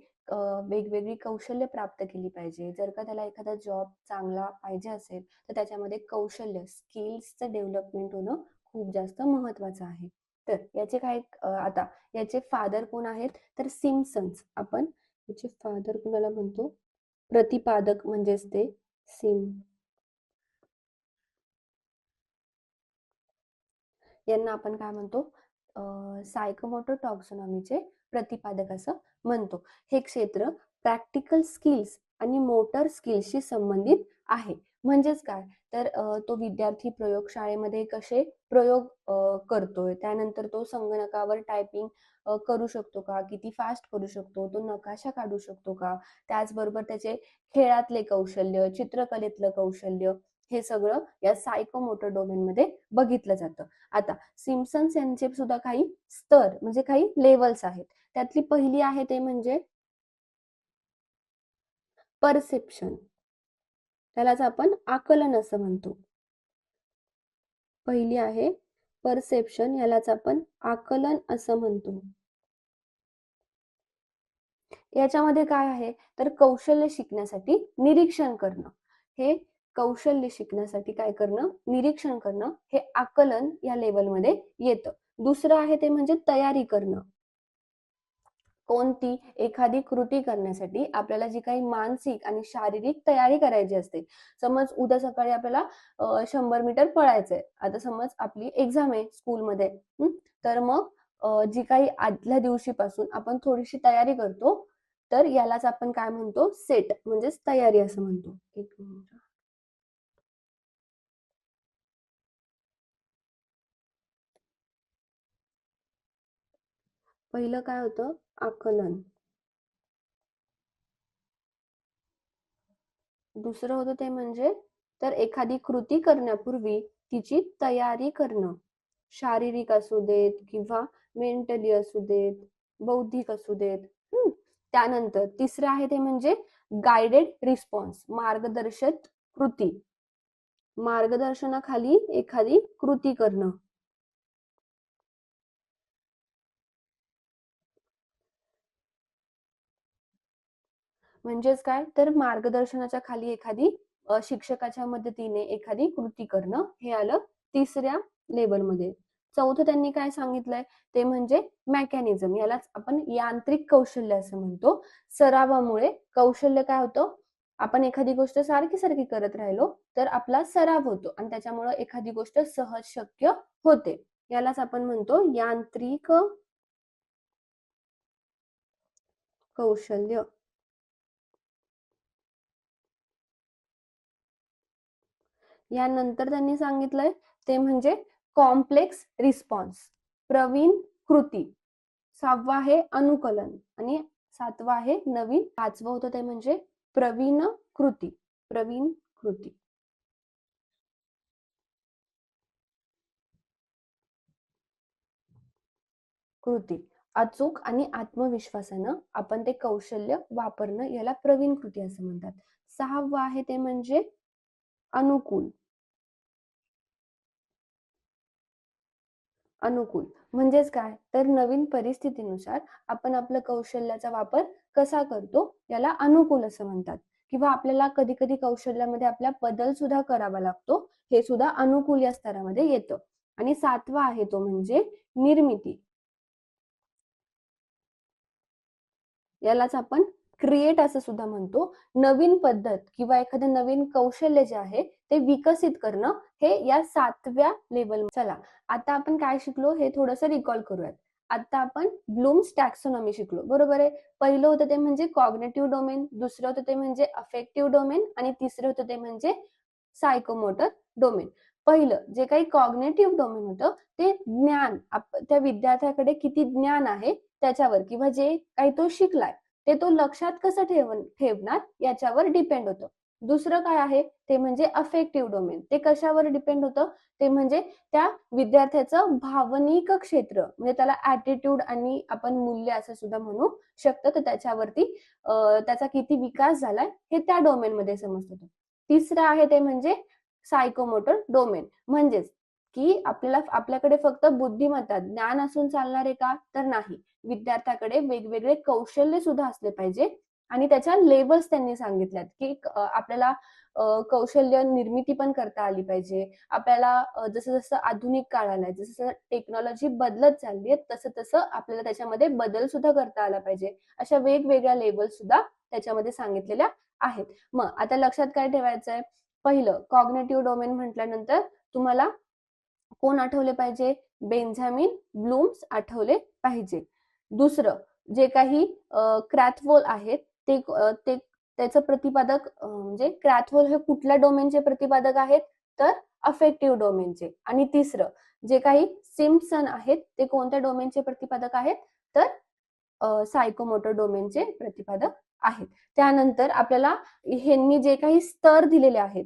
S1: वेगवेगळी कौशल्य प्राप्त केली पाहिजे. जर का त्याला एखादा जॉब चांगला पाहिजे असेल, तर त्याच्यामध्ये कौशल्य, स्किल्सचं डेव्हलपमेंट होणं खूप जास्त महत्त्वाचं आहे. तर याचे काय आता याचे फादर कोण आहेत? तर सिम्पसन्स. आपण याचे फादर कोणाला म्हणतो? प्रतिपादक म्हणजेच ते सिम यांना आपण काय म्हणतो? सायकोमोटर टॉक्सोनॉमीचे प्रतिपादक असं म्हणतो. हे क्षेत्र प्रॅक्टिकल स्किल्स आणि मोटर स्किल्सशी संबंधित आहे. म्हणजेच काय? तर तो विद्यार्थी प्रयोगशाळेमध्ये कसे प्रयोग करतोय, त्यानंतर तो संगणकावर टायपिंग करू शकतो का? किती फास्ट करू शकतो? तो नकाशा काढू शकतो का? त्याचबरोबर त्याचे खेळातले कौशल्य, चित्रकलेतलं कौशल्य हे सगळं या सायकोमोटर डोमेनमध्ये बघितलं जातं. आता सिम्पसन्स यांचे सुद्धा काही स्तर म्हणजे काही लेवल्स आहेत. त्यातली पहिली आहे ते म्हणजे परसेप्शन. त्यालाच आपण आकलन असं म्हणतो. पहिली आहे परसेप्शन, यालाच आपण आकलन असं म्हणतो. याच्यामध्ये काय आहे? तर कौशल्य शिकण्यासाठी निरीक्षण करणं. हे कौशल्य शिकण्यासाठी काय करणं? निरीक्षण करणं हे आकलन या लेव्हलमध्ये येतं. दुसरं आहे ते म्हणजे तयारी करणं. कोणती एखादी कृती करण्यासाठी आपल्याला जी काही मानसिक आणि शारीरिक तयारी करायची असते. समज उद्या सकाळी आपल्याला 100 मीटर पळायचंय. आता समज आपली एक्झाम आहे स्कूलमध्ये. तर मग जी काही आदल्या दिवशीपासून आपण थोडीशी तयारी करतो, तर यालाच आपण काय म्हणतो? सेट म्हणजेच तयारी असं म्हणतो. एक मिनिट. पहिलं काय होतं? आकलन. दुसरं होतं ते म्हणजे तर एखादी कृती करण्यापूर्वी तिची तयारी करणं. शारीरिक असू देत किंवा मेंटली असू देत, बौद्धिक असू देत. त्यानंतर तिसरं आहे ते म्हणजे गायडेड रिस्पॉन्स, मार्गदर्शक कृती. मार्गदर्शनाखाली एखादी कृती करणं. म्हणजेच काय? तर मार्गदर्शनाच्या खाली एखादी शिक्षकाच्या मदतीने एखादी कृती करणं हे आलं तिसऱ्या लेव्हलमध्ये. चौथं त्यांनी काय सांगितलंय? ते म्हणजे मेकॅनिझम. यालाच आपण यांत्रिक कौशल्य असं म्हणतो. सरावामुळे कौशल्य काय होतं? आपण एखादी गोष्ट सारखी-सारखी करत राहिलो, तर आपला सराव होतो आणि त्याच्यामुळे एखादी गोष्ट सहज शक्य होते. यालाच आपण म्हणतो यांत्रिक कौशल्य. यानंतर त्यांनी सांगितलंय ते म्हणजे कॉम्प्लेक्स रिस्पॉन्स, प्रवीण कृती. 6वा आहे अनुकलन आणि 7वा आहे नवीन. 5वं होतं ते म्हणजे प्रवीण कृती. प्रवीण कृती. कृती. अचूक आणि आत्मविश्वासानं आपण ते कौशल्य वापरणं याला प्रवीण कृती असं म्हणतात. 6वं आहे ते म्हणजे अनुकूल. अनुकूल म्हणजेच काय? तर नवीन परिस्थितीनुसार आपण आपलं कौशल्याचा वापर कसा करतो याला अनुकूल असं म्हणतात. किंवा आपल्याला कधी-कधी कौशल्यामध्ये आपल्या बदल सुद्धा करावा लागतो. हे सुद्धा अनुकूल या स्तरामध्ये येतं. आणि 7वा आहे तो म्हणजे निर्मिती. यालाच आपण क्रिएट असं सुद्धा म्हणतो. नवीन पद्धत किंवा एखादं नवीन कौशल्य जे आहे ते विकसित करणं हे या 7व्या लेव्हल. चला, आता आपण काय शिकलो हे थोडंसं रिकॉल करूयात. आता आपण ब्लूम्स टॅक्सोनॉमी शिकलो, बरोबर आहे. पहिलं होतं ते म्हणजे कॉग्निटिव्ह डोमेन, दुसरं होतं ते म्हणजे अफेक्टिव्ह डोमेन आणि तिसरं होतं ते म्हणजे सायकोमोटर डोमेन. पहिलं जे काही कॉग्नेटिव्ह डोमेन होतं ते ज्ञान, त्या विद्यार्थ्याकडे किती ज्ञान आहे त्याच्यावर, किंवा जे काही तो शिकलाय ते तो लक्षात कसं ठेवणार याच्यावर डिपेंड होतं. दुसरं काय आहे ते म्हणजे अफेक्टिव्ह डोमेन. ते कशावर डिपेंड होतं, ते म्हणजे त्या विद्यार्थ्याचं भावनिक क्षेत्र, म्हणजे त्याला ऍटिट्यूड आणि आपण मूल्य असं सुद्धा म्हणू शकतो. तर त्याच्यावरती त्याचा किती विकास झालाय हे त्या डोमेन मध्ये समजतं. तिसरं आहे ते म्हणजे सायकोमोटर डोमेन. म्हणजेच की आपल्याकडे फक्त बुद्धिमत्ता ज्ञान असून चालणार आहे का, तर नाही. विद्यार्थ्याकडे वेगवेगळे कौशल्य सुद्धा असले पाहिजे आणि त्याच्या लेवल्स त्यांनी सांगितल्यात की आपल्याला कौशल्य निर्मिती पण करता आली पाहिजे. आपल्याला जसं जसं आधुनिक काळ आलाय, जसं टेक्नॉलॉजी बदलत चालली आहे, तसं तसं आपल्याला त्याच्यामध्ये बदल सुद्धा करता आला पाहिजे. अशा वेगवेगळ्या लेवल सुद्धा त्याच्यामध्ये सांगितलेल्या आहेत. मग आता लक्षात काय ठेवायचंय, पहिलं कॉग्नेटिव्ह डोमेन म्हटल्यानंतर तुम्हाला कोण आठवले पाहिजे, बेंजामिन ब्लूम्स आठवले पाहिजे. दुसरं जे काही क्रॅथवोल आहेत ते त्याचं प्रतिपादक म्हणजे क्रॅथवोल हे कुठल्या डोमेनचे प्रतिपादक आहेत, तर अफेक्टिव्ह डोमेनचे. आणि तिसरं जे काही सिम्पसन आहेत ते कोणत्या डोमेनचे प्रतिपादक आहेत, तर सायकोमोटर डोमेनचे प्रतिपादक आहेत. त्यानंतर आपल्याला ह्यांनी जे काही स्तर दिलेले आहेत,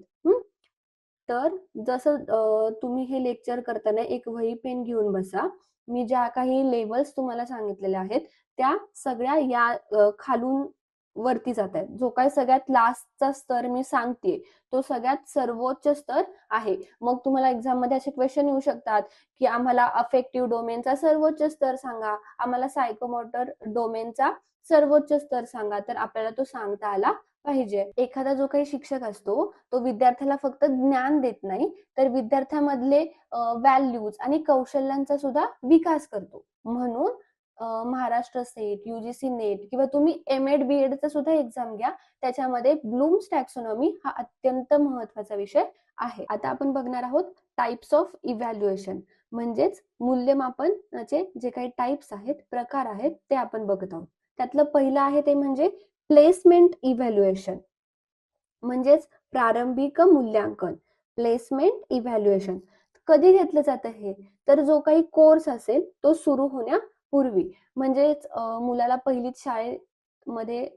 S1: तर जसं तुम्ही हे लेक्चर करताना एक वही पेन घेऊन बसा. मी ज्या काही लेवल्स तुम्हाला सांगितलेल्या आहेत त्या सगळ्या या खालून वरती जात आहेत. जो काही सगळ्यात लास्टचा स्तर मी सांगते तो सगळ्यात सर्वोच्च स्तर आहे. मग तुम्हाला एक्झाम मध्ये असे क्वेश्चन येऊ शकतात की आम्हाला अफेक्टिव्ह डोमेनचा सर्वोच्च स्तर सांगा, आम्हाला सायकोमोटर डोमेनचा सर्वोच्च स्तर सांगा. तर आपल्याला तो सांगता आला पाहिजे. एखादा जो काही शिक्षक असतो तो विद्यार्थ्याला फक्त ज्ञान देत नाही, तर विद्यार्थ्यामधले व्हॅल्यूज आणि कौशल्यांचा सुद्धा विकास करतो. म्हणून महाराष्ट्र स्टेट, युजीसी नेट किंवा तुम्ही एमएड बीएडचा सुद्धा एक्झाम घ्या, त्याच्यामध्ये ब्लूम्स टॅक्सोनॉमी हा अत्यंत महत्वाचा विषय आहे. आता आपण बघणार आहोत टाइप्स ऑफ इव्हॅल्युएशन, म्हणजेच मूल्यमापनाचे जे काही टाइप्स आहेत, प्रकार आहेत, ते आपण बघत आहोत. त्यातलं पहिलं आहे ते म्हणजे प्लेसमेंट इव्हॅल्युएशन, म्हणजेच प्रारंभिक मूल्यांकन. प्लेसमेंट इव्हॅल्युएशन कधी घेतलं जातं हे, तर जो काही कोर्स असेल तो सुरू होण्यापूर्वी, म्हणजेच मुलाला पहिलीच शाळेमध्ये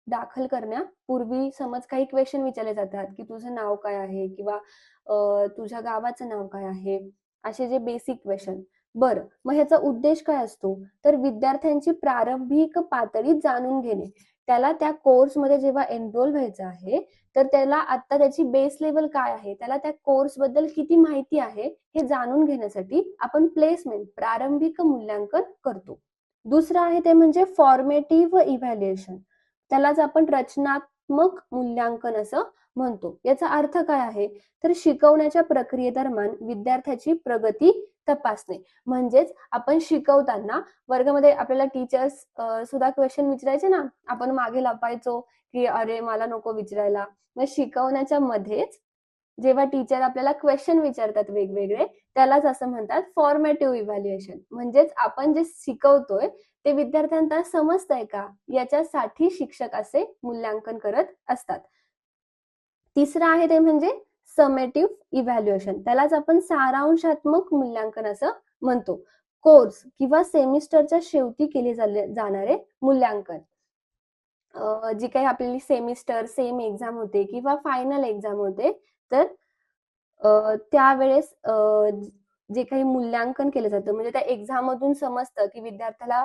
S1: दाखल करण्यापूर्वी समज काही क्वेश्चन विचारले जातात की तुझं नाव काय आहे, किंवा तुझ्या गावाचं नाव काय आहे, असे जे बेसिक क्वेश्चन. बरं, मग ह्याचा उद्देश काय असतो, तर विद्यार्थ्यांची प्रारंभिक पातळी जाणून घेणे. त्याला त्या कोर्समध्ये जेव्हा एनरोल व्हायचं आहे, तर त्याला आता त्याची बेस लेवल काय आहे, त्याला त्या कोर्स बद्दल किती माहिती आहे हे जाणून घेण्यासाठी आपण प्लेसमेंट प्रारंभिक मूल्यांकन करतो. दुसरं आहे ते म्हणजे फॉर्मेटिव्ह इव्हॅल्युएशन, त्यालाच आपण रचनात्मक मूल्यांकन असं म्हणतो. याचा अर्थ काय आहे, तर शिकवण्याच्या प्रक्रियेदरम्यान विद्यार्थ्याची प्रगती तपासणे. म्हणजेच आपण शिकवताना वर्गामध्ये आपल्याला टीचर्स सुद्धा क्वेश्चन विचारायचे ना, आपण मागे लपायचो की अरे मला नको विचारायला. मग शिकवण्याच्या मध्येच जेव्हा टीचर आपल्याला क्वेश्चन विचारतात वेगवेगळे, त्यालाच असं म्हणतात फॉर्मेटिव्ह इव्हॅल्युएशन. म्हणजेच आपण जे शिकवतोय ते विद्यार्थ्यांना समजतंय का, याच्यासाठी शिक्षक असे मूल्यांकन करत असतात. तिसरं आहे ते म्हणजे समेटिव्ह इव्हॅल्युएशन, त्यालाच आपण सारांशात्मक मूल्यांकन असं म्हणतो. कोर्स किंवा सेमिस्टरच्या शेवटी केले जाणारे मूल्यांकन. जी काही आपली सेमिस्टर सेम एक्झाम होते किंवा फायनल एक्झाम होते, तर त्यावेळेस जे काही मूल्यांकन केलं जातं, म्हणजे त्या एक्झाम मधून समजतं की विद्यार्थ्याला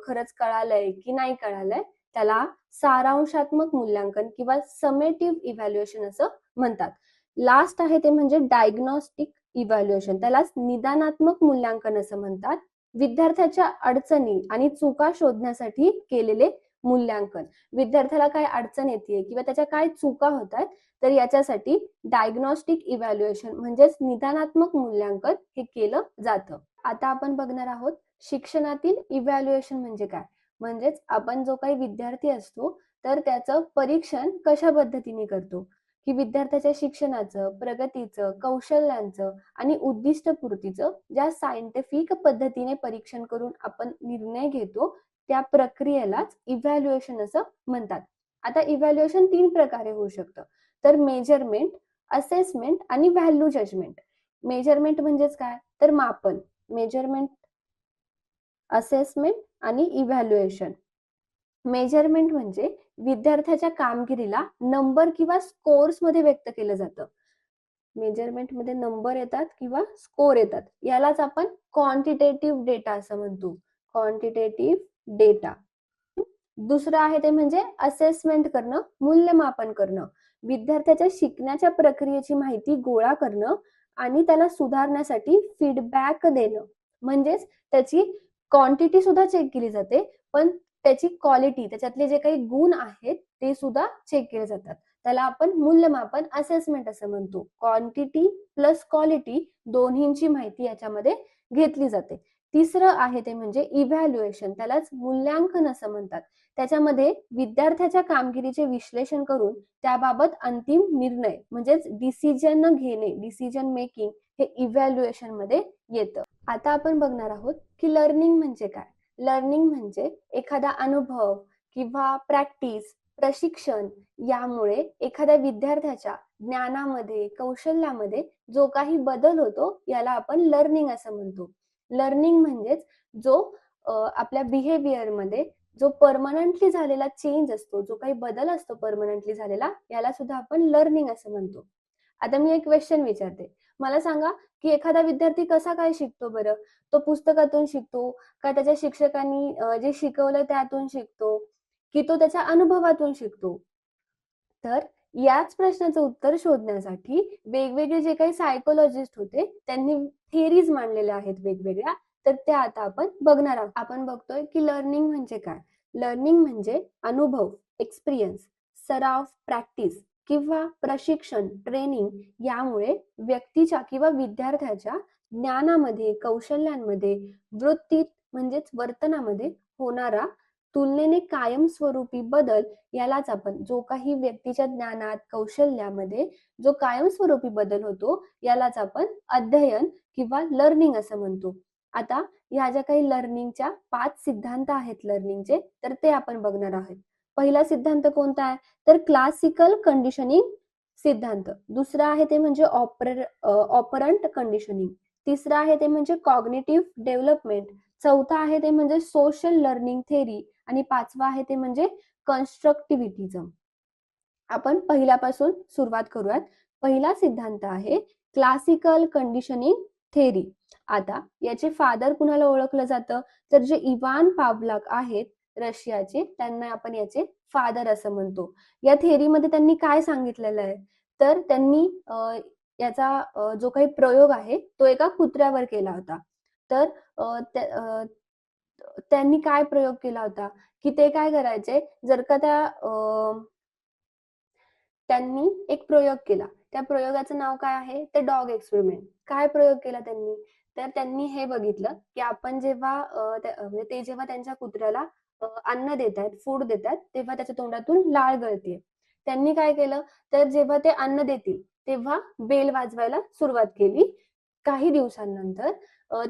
S1: खरंच कळालंय की नाही कळालंय, त्याला सारांशात्मक मूल्यांकन किंवा समेटिव्ह इव्हॅल्युएशन असं म्हणतात. लास्ट आहे ते म्हणजे डायग्नोस्टिक इव्हॅल्युएशन, त्यालाच निदानात्मक मूल्यांकन असं म्हणतात. विद्यार्थ्याच्या अडचणी आणि चुका शोधण्यासाठी केलेले मूल्यांकन. विद्यार्थ्याला काय अडचण येते किंवा त्याच्या काय चुका होत आहेत, तर याच्यासाठी डायग्नोस्टिक इव्हॅल्युएशन म्हणजेच निदानात्मक मूल्यांकन हे केलं जातं. आता आपण बघणार आहोत शिक्षणातील इव्हॅल्युएशन म्हणजे काय. म्हणजेच आपण जो काही विद्यार्थी असतो तर त्याचं परीक्षण कशा पद्धतीने करतो, की विद्यार्थ्याच्या शिक्षणाचं, प्रगतीचं, कौशल्यांचं आणि उद्दिष्टपूर्तीचं ज्या सायंटिफिक पद्धतीने परीक्षण करून आपण निर्णय घेतो, त्या प्रक्रियेलाच इव्हॅल्युएशन असं म्हणतात. आता इव्हॅल्युएशन 3 प्रकारे होऊ शकतं, तर मेजरमेंट, असेसमेंट आणि व्हॅल्यू जजमेंट. मेजरमेंट म्हणजेच काय, तर मापन. मेजरमेंट, असेसमेंट आणि इव्हॅल्युएशन. मेजरमेंट म्हणजे विद्यार्थ्याच्या कामगिरीला नंबर किंवा स्कोर्स मध्ये व्यक्त केलं जातं. मेजरमेंट मध्ये नंबर येतात किंवा स्कोर येतात, यालाच आपण क्वांटिटेटिव्ह डेटा असं म्हणतो. Quantitative data. दुसरं आहे ते म्हणजे असेसमेंट करणं, मूल्यमापन करणं. विद्यार्थ्याच्या शिकण्याच्या प्रक्रियेची माहिती गोळा करणं आणि त्याला सुधारण्यासाठी फीडबॅक देणं. म्हणजेच त्याची क्वांटिटी सुद्धा चेक केली जाते, पण त्याची क्वालिटी, त्याच्यातले जे काही गुण आहेत ते सुद्धा चेक केले जातात. त्याला आपण मूल्यमापन, असेसमेंट असं म्हणतो. क्वांटिटी प्लस क्वालिटी दोन्हींची माहिती याच्यामध्ये घेतली जाते. तिसरं आहे ते म्हणजे इव्हॅल्युएशन, त्यालाच मूल्यांकन असं म्हणतात. त्याच्यामध्ये विद्यार्थ्याच्या कामगिरीचे विश्लेषण करून त्याबाबत अंतिम निर्णय म्हणजेच डिसिजन घेणे, डिसिजन मेकिंग, हे इव्हॅल्युएशन मध्ये येतं. आता आपण बघणार आहोत की लर्निंग म्हणजे काय. लर्निंग म्हणजे एखादा अनुभव किंवा प्रॅक्टिस, प्रशिक्षण यामुळे एखाद्या विद्यार्थ्याच्या ज्ञानामध्ये, कौशल्यामध्ये जो काही बदल होतो याला आपण लर्निंग असं म्हणतो. लर्निंग म्हणजेच जो आपल्या बिहेवियरमध्ये जो परमनंटली झालेला चेंज असतो, जो काही बदल असतो परमनंटली झालेला, याला सुद्धा आपण लर्निंग असं म्हणतो. आता मी एक क्वेश्चन विचारते, मला सांगा की एखादा विद्यार्थी कसा काय शिकतो बरं? तो पुस्तकातून शिकतो का त्याच्या शिक्षकांनी जे शिकवलं त्यातून शिकतो, की तो त्याच्या अनुभवातून शिकतो? तर याच प्रश्नाचं उत्तर शोधण्यासाठी वेगवेगळे जे काही सायकोलॉजिस्ट होते त्यांनी थिअरीज मांडलेल्या आहेत वेगवेगळ्या, तर त्या आता आपण बघणार आहोत. आपण बघतोय की लर्निंग म्हणजे काय. लर्निंग म्हणजे अनुभव, एक्सपिरियन्स, सराव, प्रॅक्टिस किंवा प्रशिक्षण, ट्रेनिंग यामुळे व्यक्तीच्या किंवा विद्यार्थ्याच्या ज्ञानामध्ये, कौशल्यांमध्ये, वृत्तीत म्हणजेच वर्तनामध्ये होणारा तुलनेने कायमस्वरूपी बदल, यालाच आपण, जो काही व्यक्तीच्या ज्ञानात, कौशल्यामध्ये जो कायमस्वरूपी बदल होतो यालाच आपण अध्ययन किंवा लर्निंग असं म्हणतो. आता ह्या ज्या काही लर्निंगच्या 5 सिद्धांत आहेत लर्निंगचे, तर ते आपण बघणार आहोत. पहिला सिद्धांत कोणता आहे, तर क्लासिकल कंडिशनिंग सिद्धांत. दुसरा आहे ते म्हणजे ऑपरंट कंडिशनिंग. तिसरा आहे ते म्हणजे कॉग्निटिव्ह डेव्हलपमेंट. चौथा आहे ते म्हणजे सोशल लर्निंग थेअरी आणि पाचवा आहे ते म्हणजे कन्स्ट्रक्टिव्हिटिझम. आपण पहिल्यापासून सुरुवात करूयात. पहिला सिद्धांत आहे क्लासिकल कंडिशनिंग थेअरी. आता याचे फादर कुणाला ओळखलं जातं, तर जे इवान पावलक आहेत रशियाचे, त्यांना आपण याचे फादर असं म्हणतो. या थेअरीमध्ये त्यांनी काय सांगितलेलं आहे, तर त्यांनी याचा जो काही प्रयोग आहे तो एका कुत्र्यावर केला होता. तर त्यांनी काय प्रयोग केला होता, की ते काय करायचे, जर का त्यांनी एक प्रयोग केला. त्या प्रयोगाचं नाव काय आहे, ते डॉग एक्सपेरिमेंट. काय प्रयोग केला त्यांनी, तर त्यांनी हे बघितलं की आपण जेव्हा म्हणजे ते जेव्हा त्यांच्या कुत्र्याला अन्न देतात, फूड देतात, तेव्हा त्याच्या तोंडातून लाळ गळते. त्यांनी काय केलं, तर जेव्हा ते अन्न देतील तेव्हा बेल वाजवायला सुरुवात केली. काही दिवसांनंतर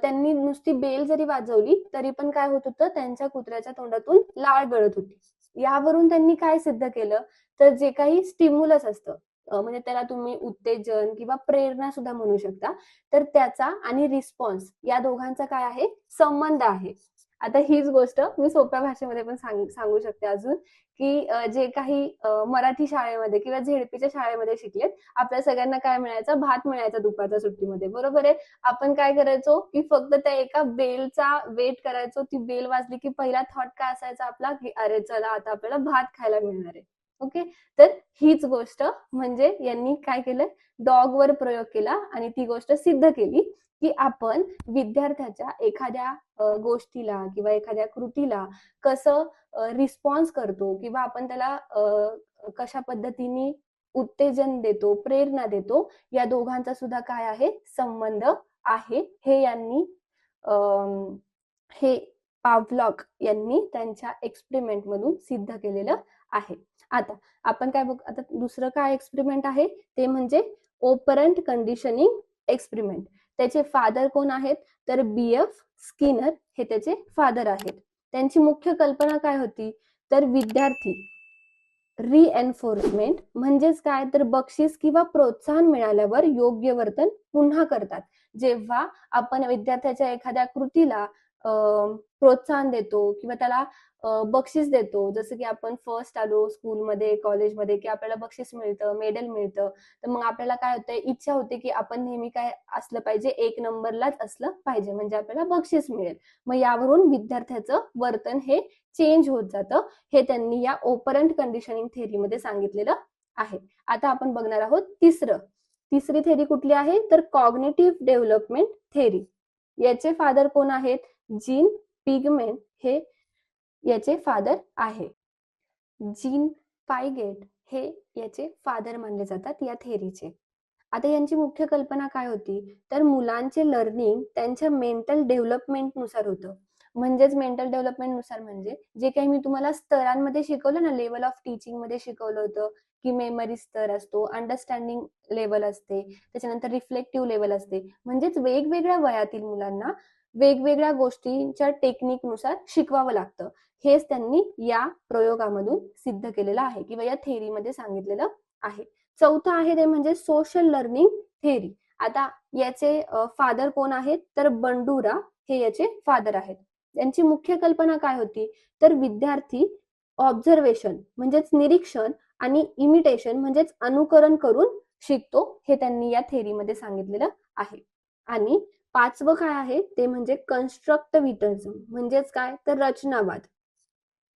S1: त्यांनी नुसती बेल जरी वाजवली तरी पण काय होत होतं, त्यांच्या कुत्र्याच्या तोंडातून लाळ गळत होती. यावरून त्यांनी काय सिद्ध केलं, तर जे काही स्टिम्युलस असतं, म्हणजे त्याला तुम्ही उत्तेजन किंवा प्रेरणा सुद्धा म्हणू शकता, तर त्याचा आणि रिस्पॉन्स या दोघांचा काय आहे, संबंध आहे. आता हीच गोष्ट मी सोप्या भाषेमध्ये पण सांगू शकते अजून, की जे काही मराठी शाळेमध्ये किंवा झेडपीच्या शाळेमध्ये शिकलेत, आपल्या सगळ्यांना काय मिळायचं, भात मिळायचा दुपारच्या सुट्टीमध्ये, बरोबर आहे. आपण काय करायचो, की फक्त त्या एका बेलचा वेट करायचो. ती बेल वाजली की पहिला थॉट काय असायचा आपला, की अरे चला आता आपल्याला भात खायला मिळणार आहे. ओके, तर हीच गोष्ट म्हणजे यांनी काय केलं, डॉगवर प्रयोग केला आणि ती गोष्ट सिद्ध केली की आपण विद्यार्थ्याच्या एखाद्या गोष्टीला किंवा एखाद्या कृतीला कसं रिस्पॉन्स करतो किंवा आपण त्याला कशा पद्धतीने उत्तेजन देतो, प्रेरणा देतो, या दोघांचा सुद्धा काय आहे, संबंध आहे. हे यांनी हे पावलॉक यांनी त्यांच्या एक्सपेरिमेंट मधून सिद्ध केलेलं आहे. आता आपण काय बघ, आता दुसरं काय एक्सपेरिमेंट आहे, ते म्हणजे ऑपरंट कंडिशनिंग एक्सपेरिमेंट. त्याचे फादर कोण आहेत, तर BF स्किनर हे त्याचे फादर आहेत. त्यांची मुख्य कल्पना काय होती, तर विद्यार्थी रिएन्फोर्समेंट म्हणजेच काय, तर बक्षीस किंवा प्रोत्साहन मिळाल्यावर योग्य वर्तन पुन्हा करतात. जेव्हा आपण विद्यार्थ्याच्या एखाद्या कृतीला प्रोत्साहन देतो किंवा त्याला बक्षीस देतो, जसं की आपण फर्स्ट आलो स्कूलमध्ये, कॉलेजमध्ये, की आपल्याला बक्षीस मिळतं, मेडल मिळतं, तर मग आपल्याला काय होतंय, इच्छा होते की आपण नेहमी काय असलं पाहिजे, 1 नंबरलाच असलं पाहिजे, म्हणजे आपल्याला बक्षीस मिळेल. मग यावरून विद्यार्थ्याचं वर्तन हे चेंज होत जातं. हे त्यांनी या ओपरंट कंडिशनिंग थेअरीमध्ये सांगितलेलं आहे. आता आपण बघणार आहोत तिसरी थेअरी कुठली आहे, तर कॉग्निटिव्ह डेव्हलपमेंट थेअरी. याचे फादर कोण आहेत, जीन पिगमेन हे याचे फादर आहे. जीन पायगेट हे याचे फादर मानले जातात या थेअरीचे. आता यांची मुख्य कल्पना काय होती, तर मुलांचे लर्निंग त्यांच्या मेंटल डेव्हलपमेंटनुसार होतं. म्हणजेच मेंटल डेव्हलपमेंटनुसार म्हणजे जे काही मी तुम्हाला स्तरांमध्ये शिकवलं ना, लेवल ऑफ टीचिंगमध्ये शिकवलं होतं, की मेमरी स्तर असतो, अंडरस्टँडिंग लेवल असते, त्याच्यानंतर रिफ्लेक्टिव्ह लेवल असते. म्हणजेच वेगवेगळ्या वयातील मुलांना वेगवेगळ्या गोष्टींच्या टेक्निकनुसार शिकवावं लागतं. हेच त्यांनी या प्रयोगामधून सिद्ध केलेलं आहे किंवा या थेअरीमध्ये सांगितलेलं आहे. चौथं आहे ते म्हणजे सोशल लर्निंग थेअरी. आता याचे फादर कोण आहेत, तर बंडुरा हे याचे फादर आहेत. त्यांची मुख्य कल्पना काय होती, तर विद्यार्थी ऑब्झर्वेशन म्हणजेच निरीक्षण आणि इमिटेशन म्हणजेच अनुकरण करून शिकतो, हे त्यांनी या थेअरीमध्ये सांगितलेलं आहे. आणि पाचवं काय आहे ते म्हणजे कन्स्ट्रक्टिव्हिझम म्हणजेच काय, तर रचनावाद.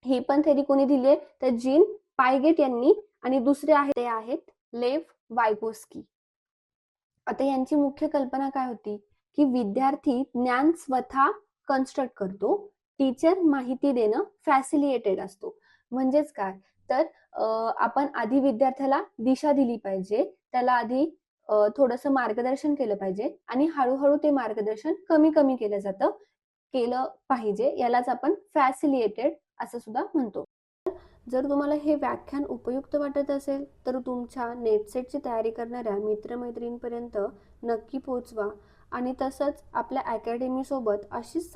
S1: ही पण थेअरी कोणी दिली आहे, तर जीन पायगेट यांनी, आणि दुसरे आहे ते आहेत लेव वायगोस्की. आता यांची मुख्य कल्पना काय होती, की विद्यार्थी ज्ञान स्वतः कन्स्ट्रक्ट करतो, टीचर माहिती देणं फॅसिलिटेटेड असतो. म्हणजेच काय, तर आपण आधी विद्यार्थ्याला दिशा दिली पाहिजे, त्याला आधी थोडंसं मार्गदर्शन केलं पाहिजे आणि हळूहळू ते मार्गदर्शन कमी कमी केलं पाहिजे. यालाच आपण फॅसिलिटेटेड असं सुद्धा म्हणतो. जर तुम्हाला हे व्याख्यान उपयुक्त वाटत असेल तर तुमच्या नेटसेटची तयारी करणाऱ्या मित्रमैत्रिणींपर्यंत नक्की पोहोचवा आणि तसंच आपल्या अकॅडमीसोबत अशीच